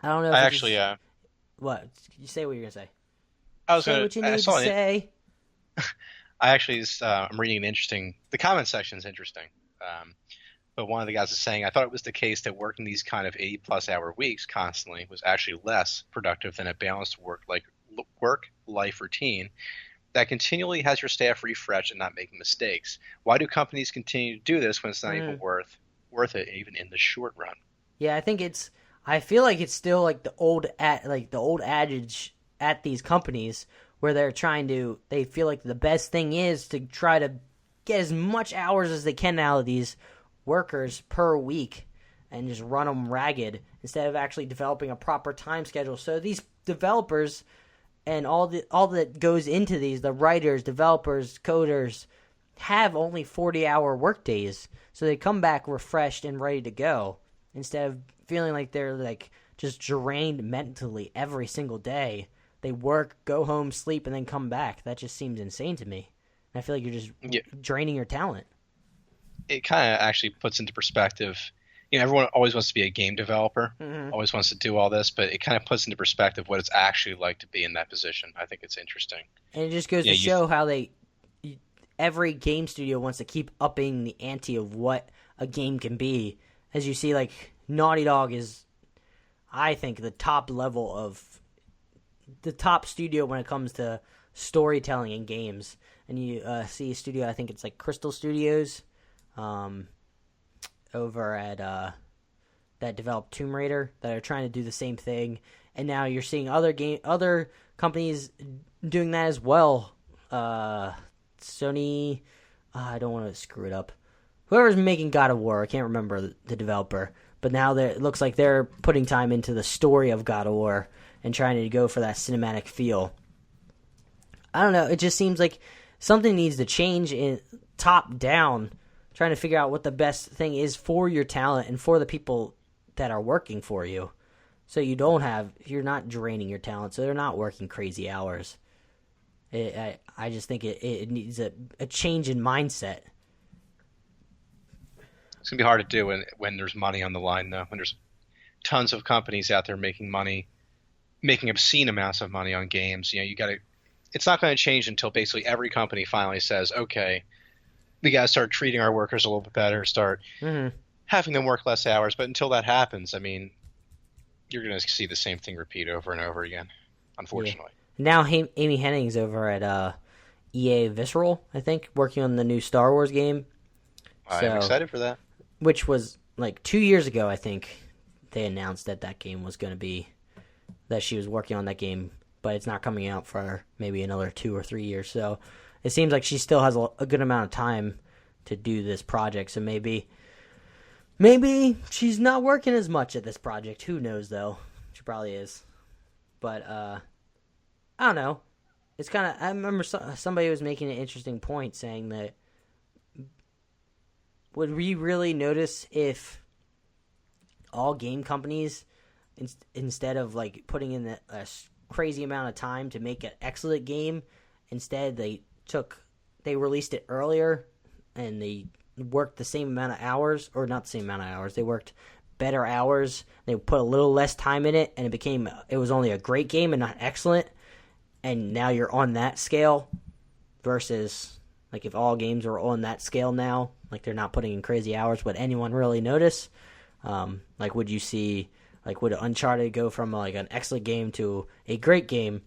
[SPEAKER 2] I don't know. What? You say what you're gonna say.
[SPEAKER 3] I
[SPEAKER 2] say what you need to say.
[SPEAKER 3] I actually, I'm reading the comment section is interesting. But one of the guys is saying, I thought it was the case that working these kind of 80-plus hour weeks constantly was actually less productive than a balanced work-life routine that continually has your staff refreshed and not making mistakes. Why do companies continue to do this when it's not even worth it, even in the short run? Yeah,
[SPEAKER 2] I feel like it's still like the old adage at these companies where they feel like the best thing is to try to get as much hours as they can out of these workers per week and just run them ragged instead of actually developing a proper time schedule. So these developers and all that goes into these, the writers, developers, coders, have only 40-hour work days. So they come back refreshed and ready to go instead of feeling like they're like just drained mentally every single day. They work, go home, sleep, and then come back. That just seems insane to me. And I feel like you're just draining your talent.
[SPEAKER 3] It kind of actually puts into perspective, everyone always wants to be a game developer, always wants to do all this, but it kind of puts into perspective what it's actually like to be in that position. I think it's interesting.
[SPEAKER 2] And it just goes to show how every game studio wants to keep upping the ante of what a game can be. As you see, like, Naughty Dog is, I think, the top level of the top studio when it comes to storytelling in games. And you see a studio, I think it's like Crystal Studios, over at that developed Tomb Raider, that are trying to do the same thing. And now you're seeing other companies doing that as well. Sony, I don't want to screw it up. Whoever's making God of War, I can't remember the developer, but now it looks like they're putting time into the story of God of War and trying to go for that cinematic feel. I don't know. It just seems like something needs to change in top down, trying to figure out what the best thing is for your talent and for the people that are working for you. So you're not draining your talent, so they're not working crazy hours. I just think it needs a change in mindset.
[SPEAKER 3] It's going to be hard to do when there's money on the line, though. When there's tons of companies out there making obscene amounts of money on games. It's not going to change until basically every company finally says, okay, we got to start treating our workers a little bit better, start having them work less hours. But until that happens, I mean, you're going to see the same thing repeat over and over again, unfortunately.
[SPEAKER 2] Yeah. Now Amy Hennig's over at EA Visceral, I think, working on the new Star Wars game.
[SPEAKER 3] I'm excited for that.
[SPEAKER 2] Which was like 2 years ago, I think, they announced that game was going to be, that she was working on that game, but it's not coming out for maybe another 2 or 3 years. So it seems like she still has a good amount of time to do this project. So maybe she's not working as much at this project. Who knows, though? She probably is. But I don't know. It's kind of, I remember somebody was making an interesting point saying that, would we really notice if all game companies, instead of like putting in a crazy amount of time to make an excellent game, instead they released it earlier and they worked the same amount of hours, or not the same amount of hours, they worked better hours. They put a little less time in it, and it was only a great game and not excellent. And now you're on that scale versus like if all games were on that scale now, like they're not putting in crazy hours, would anyone really notice? Like would you see, like would Uncharted go from like an excellent game to a great game,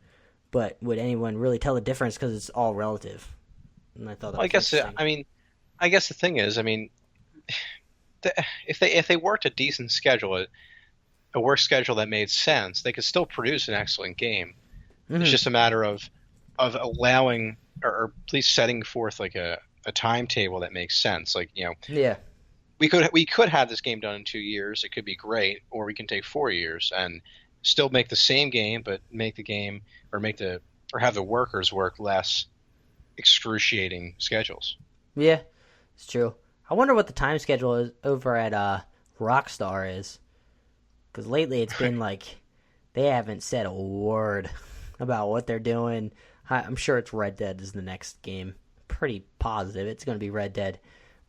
[SPEAKER 2] but would anyone really tell the difference because it's all relative? And I thought that was interesting.
[SPEAKER 3] I guess the thing is, if they worked a decent schedule, a work schedule that made sense, they could still produce an excellent game. Mm-hmm. It's just a matter of allowing or at least setting forth like a timetable that makes sense. Like,
[SPEAKER 2] yeah,
[SPEAKER 3] we could have this game done in 2 years. It could be great, or we can take 4 years and still make the same game, but make the game or have the workers work less excruciating schedules.
[SPEAKER 2] Yeah, it's true. I wonder what the time schedule is over at Rockstar is, because lately it's been like they haven't said a word about what they're doing. I'm sure it's Red Dead is the next game. Pretty positive it's going to be Red Dead.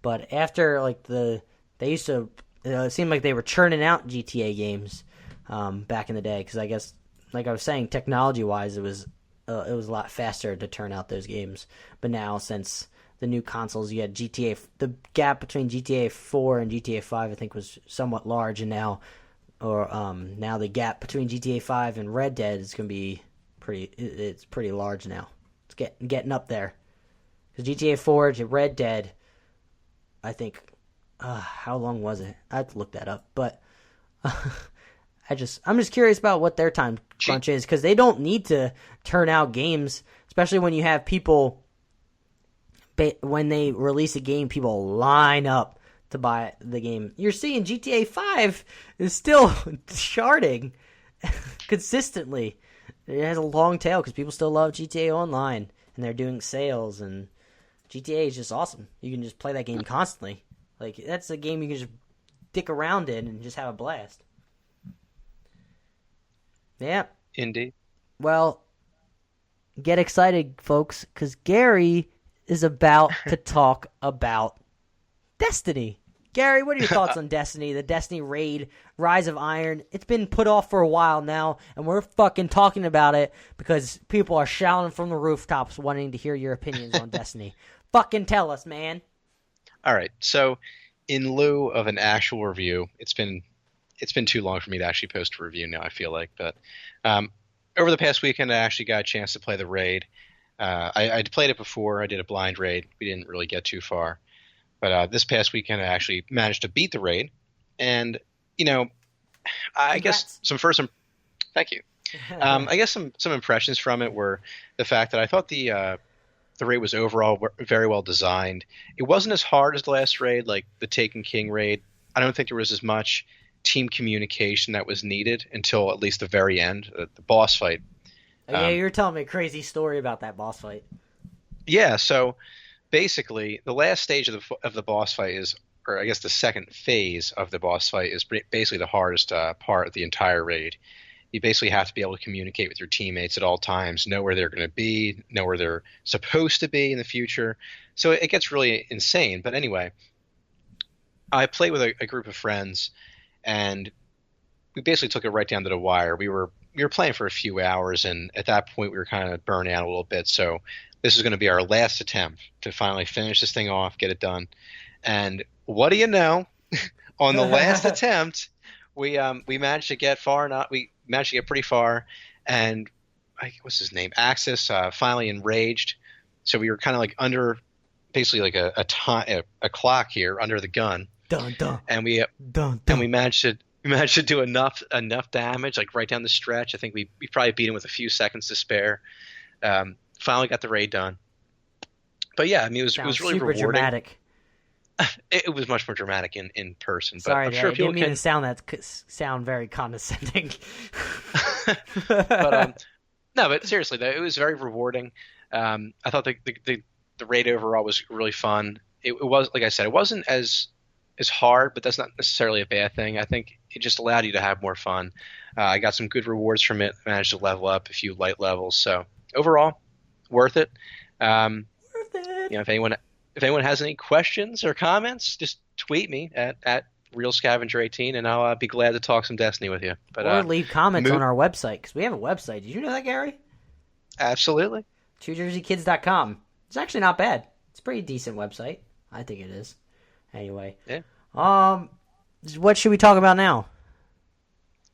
[SPEAKER 2] But after like they used to, it seemed like they were churning out GTA games back in the day. Because I guess, like I was saying, technology-wise, it was a lot faster to turn out those games. But now, since the new consoles, you had GTA. The gap between GTA 4 and GTA 5, I think, was somewhat large, and now the gap between GTA 5 and Red Dead is going to be pretty large now. It's getting up there. Because GTA 4 to Red Dead, I think, how long was it? I have to look that up. But I'm just curious about what their time crunch is, because they don't need to turn out games, especially when you have people. When they release a game, people line up to buy the game. You're seeing GTA 5 is still charting consistently. It has a long tail because people still love GTA Online, and they're doing sales, and GTA is just awesome. You can just play that game constantly. Like, that's a game you can just dick around in and just have a blast. Yeah.
[SPEAKER 3] Indeed.
[SPEAKER 2] Well, get excited, folks, because Gary is about to talk about Destiny. Gary, what are your thoughts on Destiny? The Destiny raid, Rise of Iron. It's been put off for a while now, and we're fucking talking about it because people are shouting from the rooftops wanting to hear your opinions on Destiny. Fucking tell us, man.
[SPEAKER 3] All right. So, in lieu of an actual review, it's been too long for me to actually post a review now, I feel like. But over the past weekend, I actually got a chance to play the raid. I'd played it before. I did a blind raid. We didn't really get too far. But this past weekend, I actually managed to beat the raid. And, I guess thank you. I guess some impressions from it were the fact that I thought the raid was overall very well designed. It wasn't as hard as the last raid, like the Taken King raid. I don't think there was as much team communication that was needed until at least the very end, the boss fight.
[SPEAKER 2] Yeah, you were telling me a crazy story about that boss fight.
[SPEAKER 3] Yeah, so basically, the last stage of the boss fight is, or I guess the second phase of the boss fight is basically the hardest part of the entire raid. You basically have to be able to communicate with your teammates at all times, know where they're going to be, know where they're supposed to be in the future. So it gets really insane. But anyway, I played with a group of friends, and we basically took it right down to the wire. We were playing for a few hours, and at that point we were kind of burning out a little bit. So this is going to be our last attempt to finally finish this thing off, get it done. And what do you know? On the last attempt, we managed to get far enough. We managed to get pretty far, and what's his name? Axis finally enraged. So we were kind of like under, basically like a clock here under the gun.
[SPEAKER 2] Dun, dun,
[SPEAKER 3] and we
[SPEAKER 2] dun, dun.
[SPEAKER 3] And we managed to do enough damage, like right down the stretch. I think we probably beat him with a few seconds to spare. Finally got the raid done. But yeah, I mean, it was really
[SPEAKER 2] super
[SPEAKER 3] rewarding.
[SPEAKER 2] Dramatic.
[SPEAKER 3] It was much more dramatic in person. But
[SPEAKER 2] Sorry,
[SPEAKER 3] I'm sure
[SPEAKER 2] I didn't mean to sound very condescending.
[SPEAKER 3] But no, but seriously, though, it was very rewarding. I thought the raid overall was really fun. It was, like I said, it wasn't as hard, but that's not necessarily a bad thing. I think it just allowed you to have more fun. I got some good rewards from it. Managed to level up a few light levels. So overall, worth it.
[SPEAKER 2] Worth it.
[SPEAKER 3] If anyone has any questions or comments, just tweet me at Real Scavenger 18, and I'll be glad to talk some Destiny with you. But
[SPEAKER 2] or leave comments on our website, because we have a website. Did you know that, Gary?
[SPEAKER 3] Absolutely.
[SPEAKER 2] TwoJerseyKids.com. It's actually not bad. It's a pretty decent website. I think it is. Anyway.
[SPEAKER 3] Yeah.
[SPEAKER 2] What should we talk about now?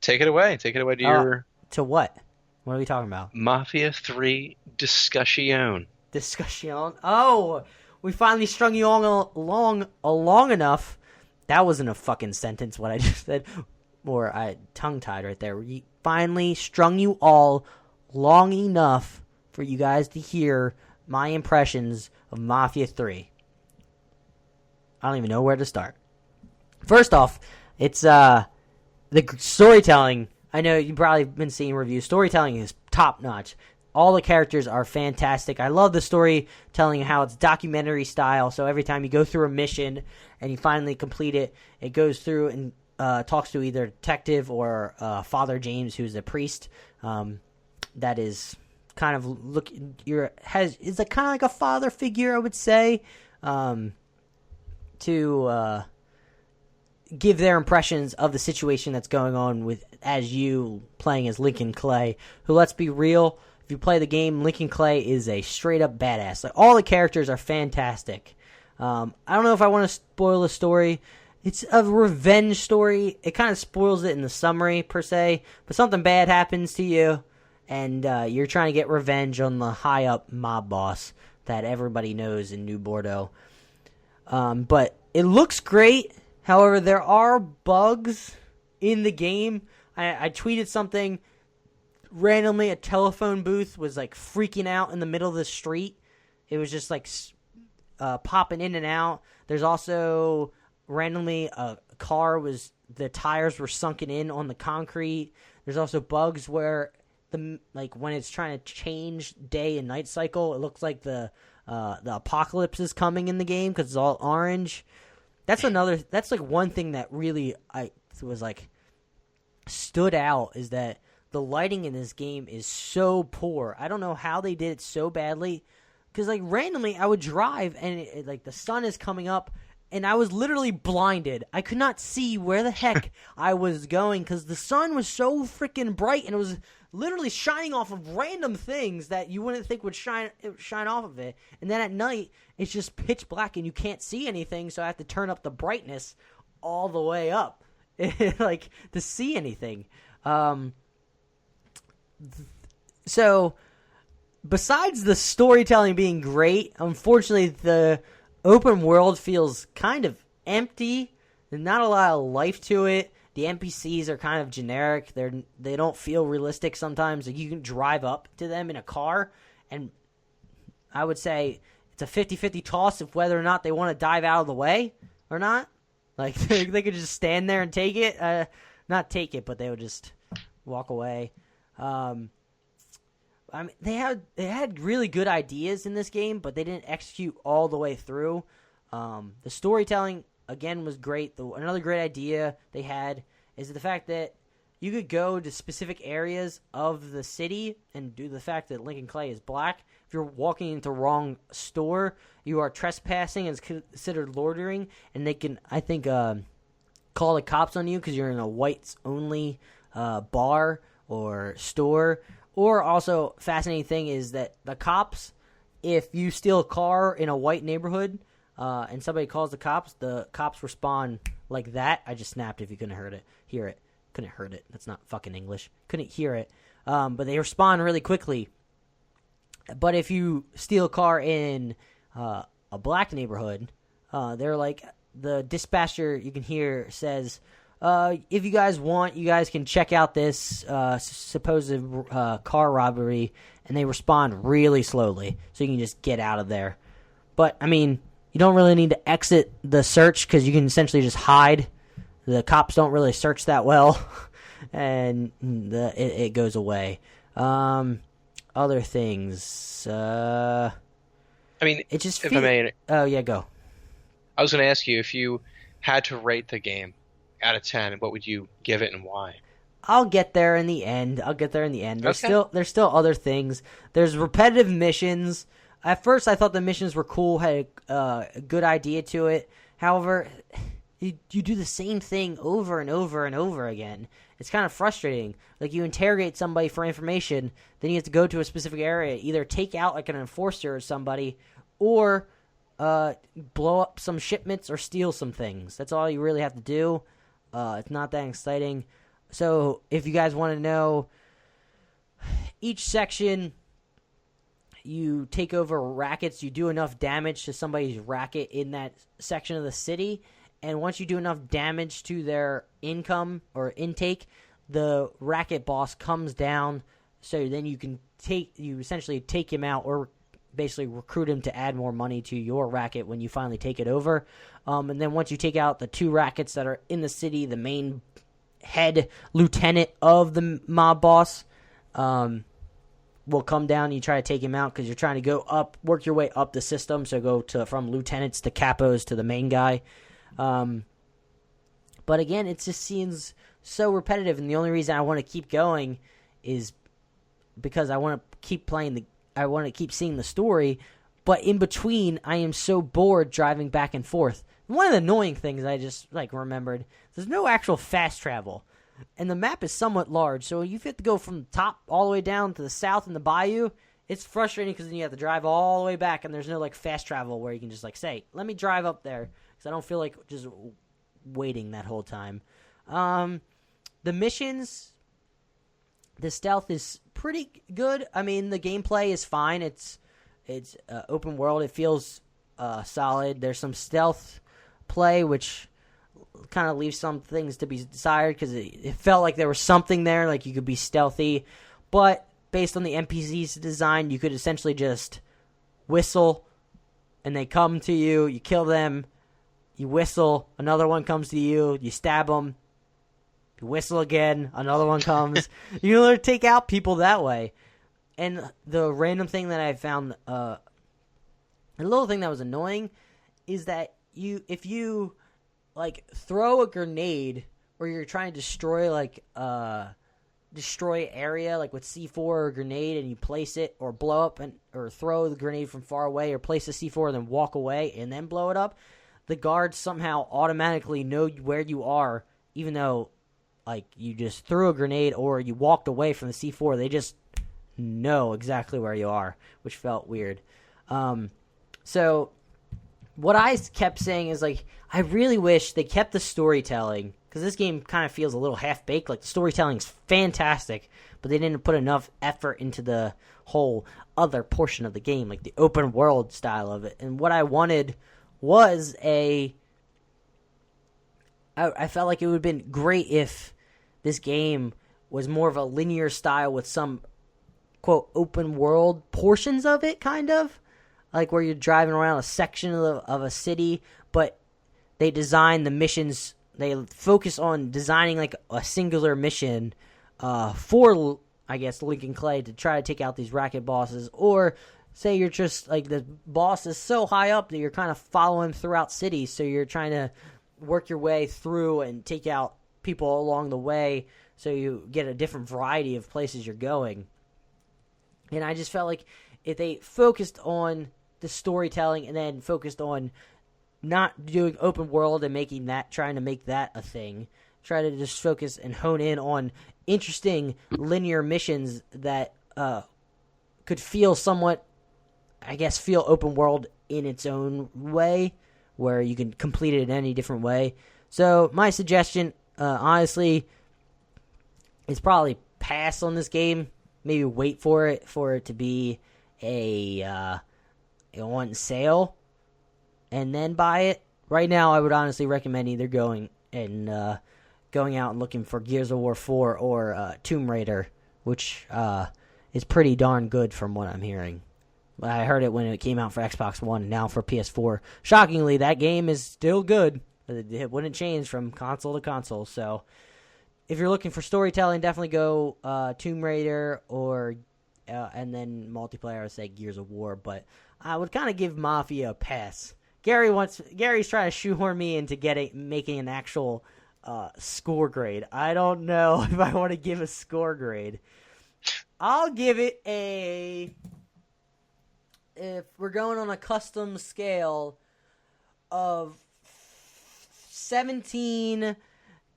[SPEAKER 3] Take it away. Take it away to your...
[SPEAKER 2] To what? What are we talking about?
[SPEAKER 3] Mafia 3 Discussion.
[SPEAKER 2] Discussion. Oh, we finally strung you along enough. That wasn't a fucking sentence, what I just said. Or I tongue-tied right there. We finally strung you all long enough for you guys to hear my impressions of Mafia 3. I don't even know where to start. First off, it's the storytelling. I know you've probably been seeing reviews. Storytelling is top-notch. All the characters are fantastic. I love the storytelling, how it's documentary style. So every time you go through a mission and you finally complete it, it goes through and talks to either detective or Father James, who's a priest. That is kind of is kind of like a father figure, I would say, to give their impressions of the situation that's going on with as you playing as Lincoln Clay, who, let's be real, if you play the game, Lincoln Clay is a straight-up badass. Like, all the characters are fantastic. I don't know if I want to spoil the story. It's a revenge story. It kind of spoils it in the summary, per se. But something bad happens to you, and you're trying to get revenge on the high-up mob boss that everybody knows in New Bordeaux. But it looks great. However, there are bugs in the game. I tweeted something. Randomly, a telephone booth was like freaking out in the middle of the street. It was just like popping in and out. There's also randomly a car the tires were sunken in on the concrete. There's also bugs where when it's trying to change day and night cycle, it looks like the apocalypse is coming in the game because it's all orange. That's like one thing that really stood out, is that the lighting in this game is so poor. I don't know how they did it so badly, because like randomly I would drive and the sun is coming up and I was literally blinded. I could not see where the heck I was going because the sun was so freaking bright and it was literally shining off of random things that you wouldn't think would shine off of it. And then at night it's just pitch black and you can't see anything, so I have to turn up the brightness all the way up like to see anything. So, besides the storytelling being great, unfortunately, the open world feels kind of empty. There's not a lot of life to it. The NPCs are kind of generic. They don't feel realistic sometimes. Like, you can drive up to them in a car, and I would say it's a 50-50 toss of whether or not they want to dive out of the way or not. Like, they could just stand there and take it. Not take it, but they would just walk away. I mean, they had really good ideas in this game, but they didn't execute all the way through. The storytelling, again, was great. Another great idea they had is the fact that you could go to specific areas of the city, and due to the fact that Lincoln Clay is black, if you're walking into the wrong store, you are trespassing and it's considered loitering, and they can, I think, call the cops on you because you're in a whites-only bar or store. Or also, fascinating thing is that the cops, if you steal a car in a white neighborhood and somebody calls the cops respond like that. I just snapped if you couldn't hear it. Couldn't heard it. That's not fucking English. Couldn't hear it. But they respond really quickly. But if you steal a car in a black neighborhood, they're like, the dispatcher you can hear says, if you guys want, you guys can check out this supposed car robbery, and they respond really slowly, so you can just get out of there. But, I mean, you don't really need to exit the search, because you can essentially just hide. The cops don't really search that well, and it goes away. Other things.
[SPEAKER 3] I mean,
[SPEAKER 2] it just
[SPEAKER 3] if I may...
[SPEAKER 2] Oh, yeah, go.
[SPEAKER 3] I was going to ask you, if you had to rate the game out of 10, what would you give it and why?
[SPEAKER 2] I'll get there in the end. There's
[SPEAKER 3] Okay.
[SPEAKER 2] still other things. There's repetitive missions. At first, I thought the missions were cool, had a good idea to it. However, you do the same thing over and over and over again. It's kind of frustrating. Like, you interrogate somebody for information, then you have to go to a specific area, either take out like an enforcer or somebody, or blow up some shipments or steal some things. That's all you really have to do. It's not that exciting. So if you guys want to know, each section, you take over rackets. You do enough damage to somebody's racket in that section of the city, and once you do enough damage to their income or intake, the racket boss comes down. So then you essentially take him out, or basically recruit him to add more money to your racket when you finally take it over. And then once you take out the 2 rackets that are in the city, the main head lieutenant of the mob boss will come down and you try to take him out, because you're trying to go up, work your way up the system. So go from lieutenants to capos to the main guy. But again, it just seems so repetitive, and the only reason I want to keep going is because I want to keep I want to keep seeing the story, but in between, I am so bored driving back and forth. One of the annoying things I just remembered, there's no actual fast travel, and the map is somewhat large, so you have to go from the top all the way down to the south in the bayou. It's frustrating because then you have to drive all the way back, and there's no fast travel where you can just say, let me drive up there, because I don't feel like just waiting that whole time. The missions, the stealth is pretty good. I mean, the gameplay is fine. It's open world. It feels solid. There's some stealth play, which kind of leaves some things to be desired, because it felt like there was something there, like you could be stealthy. But based on the NPCs design, you could essentially just whistle, and they come to you. You kill them. You whistle. Another one comes to you. You stab them. You whistle again, another one comes. You can literally take out people that way. And the random thing that I found, a little thing that was annoying, is that if you throw a grenade, or you're trying to destroy area with C4 or a grenade, and you place it or blow up or throw the grenade from far away, or place the C4 and then walk away and then blow it up, the guards somehow automatically know where you are, even though you just threw a grenade or you walked away from the C4. They just know exactly where you are, which felt weird. So what I kept saying is, I really wish they kept the storytelling, because this game kind of feels a little half-baked. The storytelling's fantastic, but they didn't put enough effort into the whole other portion of the game, the open world style of it. And what I wanted was I felt like it would have been great if this game was more of a linear style with some, quote, open world portions of it, kind of. Where you're driving around a section of a city, but they design the missions, they focus on designing a singular mission for, I guess, Lincoln Clay to try to take out these racket bosses. Or say you're just, the boss is so high up that you're kind of following throughout cities, so you're trying to work your way through and take out people along the way, so you get a different variety of places you're going. And I just felt like if they focused on the storytelling and then focused on not doing open world and trying to make that a thing, try to just focus and hone in on interesting linear missions that could feel somewhat, feel open world in its own way, where you can complete it in any different way. So my suggestion, honestly, is probably pass on this game. Maybe wait for it to be on sale, and then buy it. Right now, I would honestly recommend either going out and looking for Gears of War 4 or Tomb Raider, which is pretty darn good from what I'm hearing. I heard it when it came out for Xbox One, and now for PS4. Shockingly, that game is still good. It wouldn't change from console to console. So if you're looking for storytelling, definitely go Tomb Raider, or and then multiplayer, I would say Gears of War. But I would kind of give Mafia a pass. Gary's trying to shoehorn me into making an actual score grade. I don't know if I want to give a score grade. I'll give it if we're going on a custom scale, of 17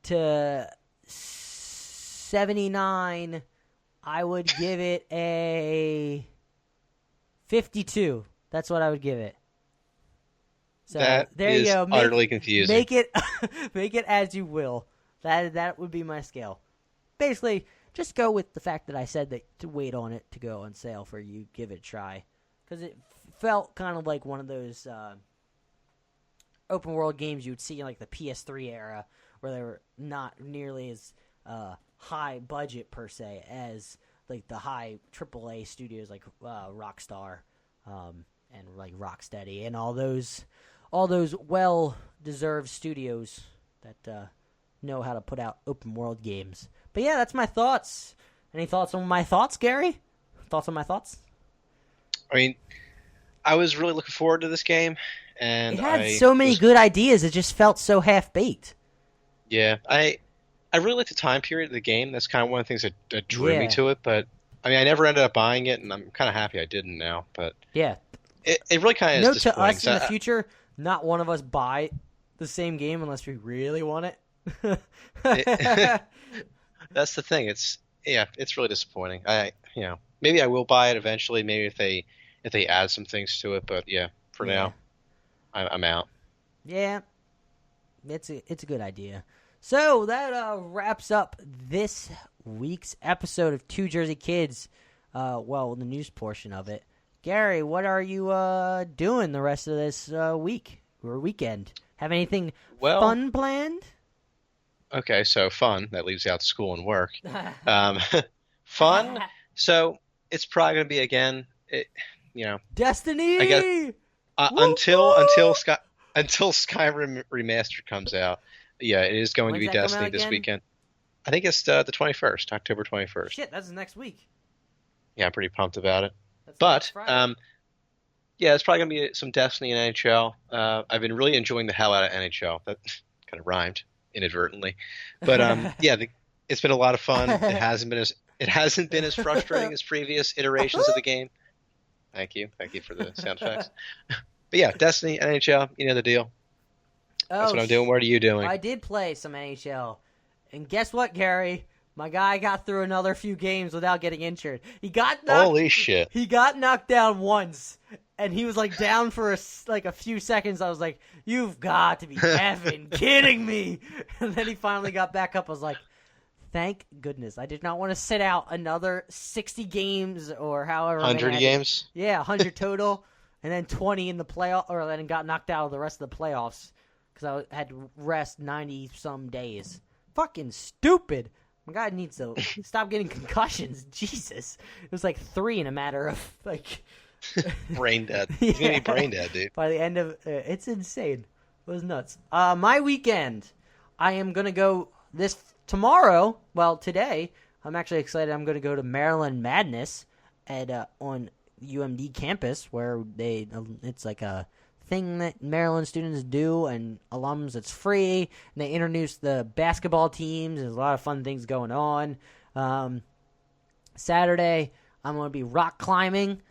[SPEAKER 2] to 79, I would give it a 52. That's what I would give it. So
[SPEAKER 3] that
[SPEAKER 2] there
[SPEAKER 3] is
[SPEAKER 2] you go.
[SPEAKER 3] utterly confusing.
[SPEAKER 2] Make it as you will. That would be my scale. Basically, just go with the fact that I said that to wait on it to go on sale for you. Give it a try, because it felt kind of like one of those open world games you would see in like the PS3 era, where they were not nearly as high budget per se as like the high AAA studios like Rockstar and like Rocksteady and all those well deserved studios that know how to put out open world games. But yeah, that's my thoughts. Any thoughts on my thoughts, Gary? Thoughts on my thoughts?
[SPEAKER 3] I mean, I was really looking forward to this game, and
[SPEAKER 2] it had so many good ideas. It just felt so half baked.
[SPEAKER 3] Yeah, I really like the time period of the game. That's kind of one of the things that drew me to it. But I mean, I never ended up buying it, and I'm kind of happy I didn't now. But
[SPEAKER 2] yeah,
[SPEAKER 3] it really kind of is
[SPEAKER 2] disappointing. Note to us in the future, not one of us buy the same game unless we really want it.
[SPEAKER 3] That's the thing. It's really disappointing. Maybe I will buy it eventually. Maybe if they add some things to it. But yeah, for now, I'm out.
[SPEAKER 2] Yeah, it's a good idea. So that wraps up this week's episode of Two Jersey Kids. The news portion of it. Gary, what are you doing the rest of this week or weekend? Have anything fun planned?
[SPEAKER 3] Okay, so fun. That leaves out school and work. Fun. So it's probably going to be again.
[SPEAKER 2] Destiny.
[SPEAKER 3] I guess until Skyrim Remastered comes out. Yeah, it is going to be Destiny this weekend. I think it's the 21st, October 21st.
[SPEAKER 2] Shit, that's next week.
[SPEAKER 3] Yeah, I'm pretty pumped about it.
[SPEAKER 2] But
[SPEAKER 3] it's probably going to be some Destiny and NHL. I've been really enjoying the hell out of NHL. That kind of rhymed inadvertently, but it's been a lot of fun. It hasn't been as frustrating as previous iterations of the game. Thank you for the sound effects. But yeah, Destiny, NHL, you know the deal. That's what I'm doing. What are you doing?
[SPEAKER 2] I did play some NHL, and guess what, Gary? My guy got through another few games without getting injured.
[SPEAKER 3] Holy shit!
[SPEAKER 2] He got knocked down once, and he was like down for a few seconds. I was like, "You've got to be effing kidding me!" And then he finally got back up. I was like, "Thank goodness! I did not want to sit out another 60 games or however
[SPEAKER 3] 100 games.
[SPEAKER 2] Yeah, 100 total, and then 20 in the playoff, or then got knocked out of the rest of the playoffs because I had to rest 90 some days. Fucking stupid. My guy needs to stop getting concussions. Jesus. It was like 3 in a matter of like
[SPEAKER 3] brain dead. He's gonna be brain dead, dude.
[SPEAKER 2] By the end of it's insane. It was nuts. My weekend, I am gonna go tomorrow. Well, today I'm actually excited. I'm gonna go to Maryland Madness on UMD campus, where it's like a thing that Maryland students do and alums. It's free, and they introduce the basketball teams. There's a lot of fun things going on. Saturday, I'm going to be rock climbing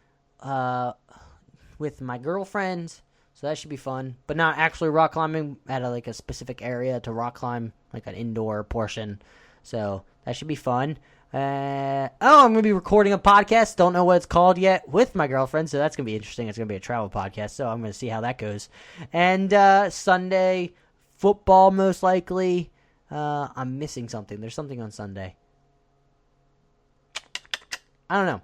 [SPEAKER 2] with my girlfriend, so that should be fun. But not actually rock climbing at a specific area to rock climb, like an indoor portion. So that should be fun. I'm going to be recording a podcast. Don't know what it's called yet with my girlfriend, so that's going to be interesting. It's going to be a travel podcast, so I'm going to see how that goes. And Sunday, football most likely. I'm missing something. There's something on Sunday. I don't know,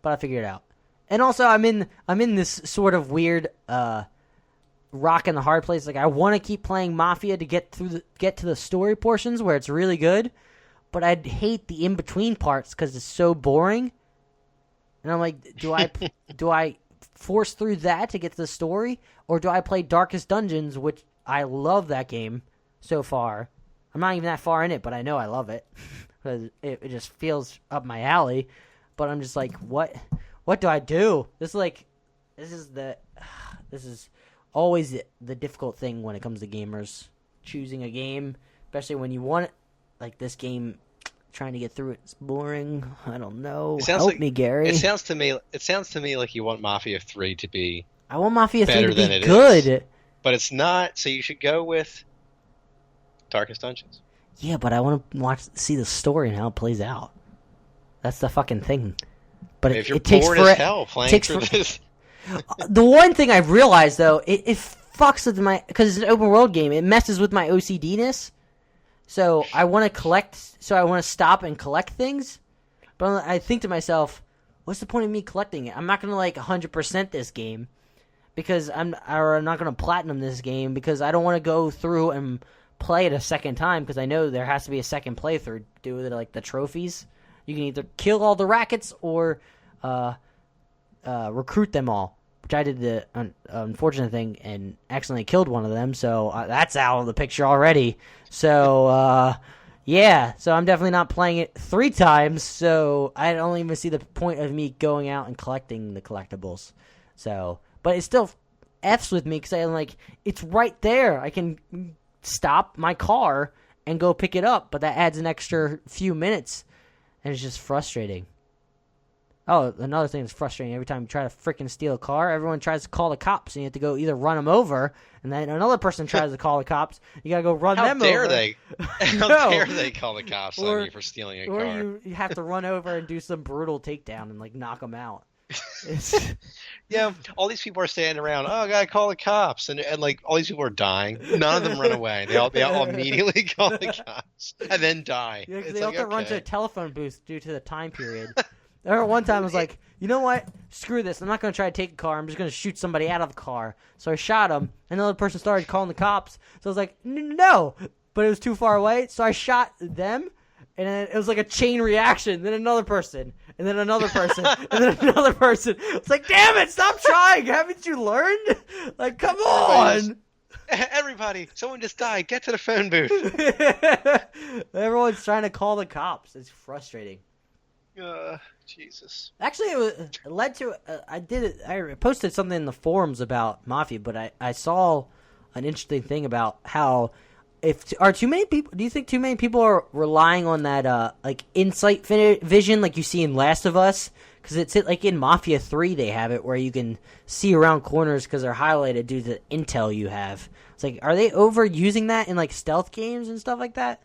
[SPEAKER 2] but I'll figure it out. And also, I'm in this sort of weird rock in the hard place. Like, I want to keep playing Mafia to get to the story portions where it's really good. But I'd hate the in-between parts because it's so boring. And I'm like, do I force through that to get to the story? Or do I play Darkest Dungeons, which I love that game so far. I'm not even that far in it, but I know I love it. Because it just feels up my alley. But I'm just like, what do I do? This is always the difficult thing when it comes to gamers. Choosing a game, especially when you want it. Like this game, trying to get through it's boring. I don't know. Help me, Gary.
[SPEAKER 3] It sounds to me like you want Mafia 3 to be.
[SPEAKER 2] I want Mafia 3 to be
[SPEAKER 3] than it
[SPEAKER 2] good,
[SPEAKER 3] is, but it's not. So you should go with Darkest Dungeons.
[SPEAKER 2] Yeah, but I want to see the story and how it plays out. That's the fucking thing. But
[SPEAKER 3] if you're
[SPEAKER 2] it takes
[SPEAKER 3] bored as hell playing through this.
[SPEAKER 2] The one thing I've realized, though, it fucks with my... Because it's an open world game, it messes with my OCD-ness. So I want to collect... So I want to stop and collect things. But I think to myself, what's the point of me collecting it? I'm not going to, like, 100% this game. Because I'm not going to platinum this game. Because I don't want to go through and play it a second time. Because I know there has to be a second playthrough. Do with, like, the trophies. You can either kill all the rackets or... recruit them all, which I did the unfortunate thing and accidentally killed one of them, so that's out of the picture already. So, yeah, so I'm definitely not playing it 3 times, so I don't even see the point of me going out and collecting the collectibles. So, but it still F's with me because I'm like, it's right there. I can stop my car and go pick it up, but that adds an extra few minutes, and it's just frustrating. Oh, another thing that's frustrating, every time you try to freaking steal a car, everyone tries to call the cops, and you have to go either run them over, and then another person tries to call the cops, you gotta go run them over.
[SPEAKER 3] How dare they call the cops on you for stealing a car?
[SPEAKER 2] Or you have to run over and do some brutal takedown and, like, knock them out.
[SPEAKER 3] Yeah, all these people are standing around, oh, I gotta call the cops, and like, all these people are dying. None of them run away. They all immediately call the cops, and then die.
[SPEAKER 2] Yeah, they have to run to a telephone booth due to the time period. I remember one time I was like, you know what? Screw this. I'm not going to try to take a car. I'm just going to shoot somebody out of the car. So I shot him, and another person started calling the cops. So I was like, no. But it was too far away, so I shot them, and then it was like a chain reaction. Then another person, and then another person, and then another person. It's like, damn it, stop trying. Haven't you learned? Like, come on.
[SPEAKER 3] Everybody, someone just died. Get to the phone booth.
[SPEAKER 2] Everyone's trying to call the cops. It's frustrating.
[SPEAKER 3] Jesus.
[SPEAKER 2] Actually, it led to I posted something in the forums about Mafia, but I saw an interesting thing about how do you think too many people are relying on that like insight vision like you see in Last of Us? Because it's like in Mafia 3 they have it where you can see around corners because they're highlighted due to the intel you have. It's like, are they overusing that in like stealth games and stuff like that?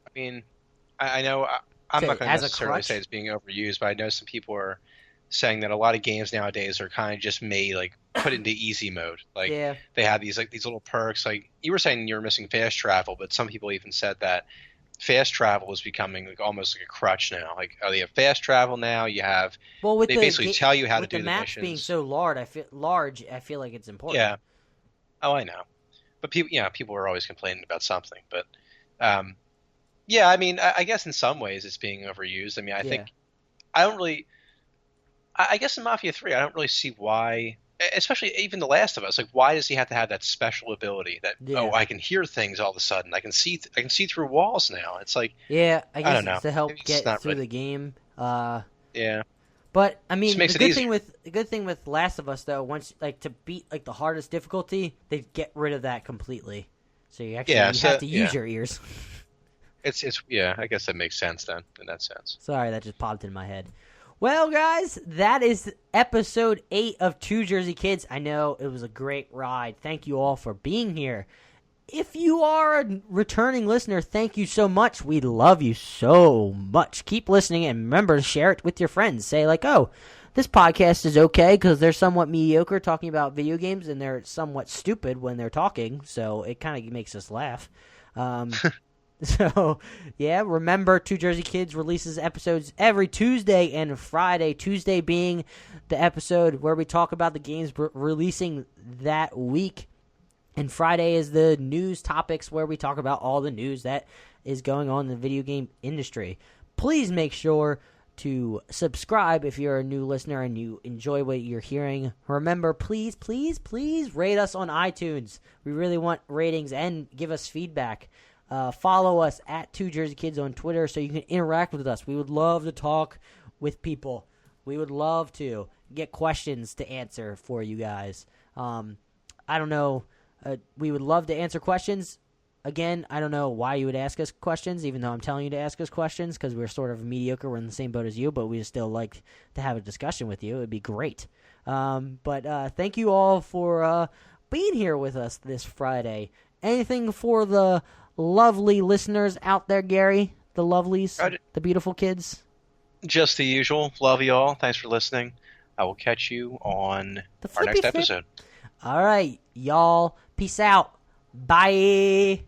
[SPEAKER 3] I mean, I know. I'm not going to necessarily say it's being overused, but I know some people are saying that a lot of games nowadays are kind of just made, like, put into easy mode. Like, They have these little perks. Like, you were saying you were missing fast travel, but some people even said that fast travel is becoming like almost like a crutch now. Like, oh, they have fast travel now. You have they basically tell you how to do the missions.
[SPEAKER 2] With the maps being so large, I feel like it's important.
[SPEAKER 3] Yeah. Oh, I know. But people are always complaining about something. But yeah, I mean, I guess in some ways it's being overused. I mean, I think I don't really. I guess in Mafia 3, I don't really see why, especially even The Last of Us. Like, why does he have to have that special ability that I can hear things all of a sudden? I can see through walls now. It's like
[SPEAKER 2] I guess
[SPEAKER 3] I don't know.
[SPEAKER 2] It's to help get through the game.
[SPEAKER 3] Yeah.
[SPEAKER 2] But I mean,
[SPEAKER 3] the
[SPEAKER 2] good thing with Last of Us though, once like to beat like the hardest difficulty, they get rid of that completely. So you actually have to use your ears.
[SPEAKER 3] It's I guess that makes sense then in that sense.
[SPEAKER 2] Sorry, that just popped in my head. Well, guys, that is episode 8 of Two Jersey Kids. I know it was a great ride. Thank you all for being here. If you are a returning listener, thank you so much. We love you so much. Keep listening and remember to share it with your friends. Say like, oh, this podcast is okay because they're somewhat mediocre talking about video games and they're somewhat stupid when they're talking. So it kind of makes us laugh. So, yeah, remember, Two Jersey Kids releases episodes every Tuesday and Friday. Tuesday being the episode where we talk about the games releasing that week. And Friday is the news topics where we talk about all the news that is going on in the video game industry. Please make sure to subscribe if you're a new listener and you enjoy what you're hearing. Remember, please, please, please rate us on iTunes. We really want ratings and give us feedback. Follow us at Two Jersey Kids on Twitter so you can interact with us. We would love to talk with people. We would love to get questions to answer for you guys. I don't know. We would love to answer questions. Again, I don't know why you would ask us questions, even though I'm telling you to ask us questions because we're sort of mediocre. We're in the same boat as you, but we still like to have a discussion with you. It would be great. But thank you all for being here with us this Friday. Anything for the lovely listeners out there, Gary? The lovelies, the beautiful kids?
[SPEAKER 3] Just the usual. Love you all. Thanks for listening. I will catch you on our next episode.
[SPEAKER 2] All right, y'all. Peace out. Bye.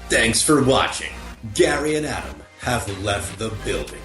[SPEAKER 1] Thanks for watching. Gary and Adam have left the building.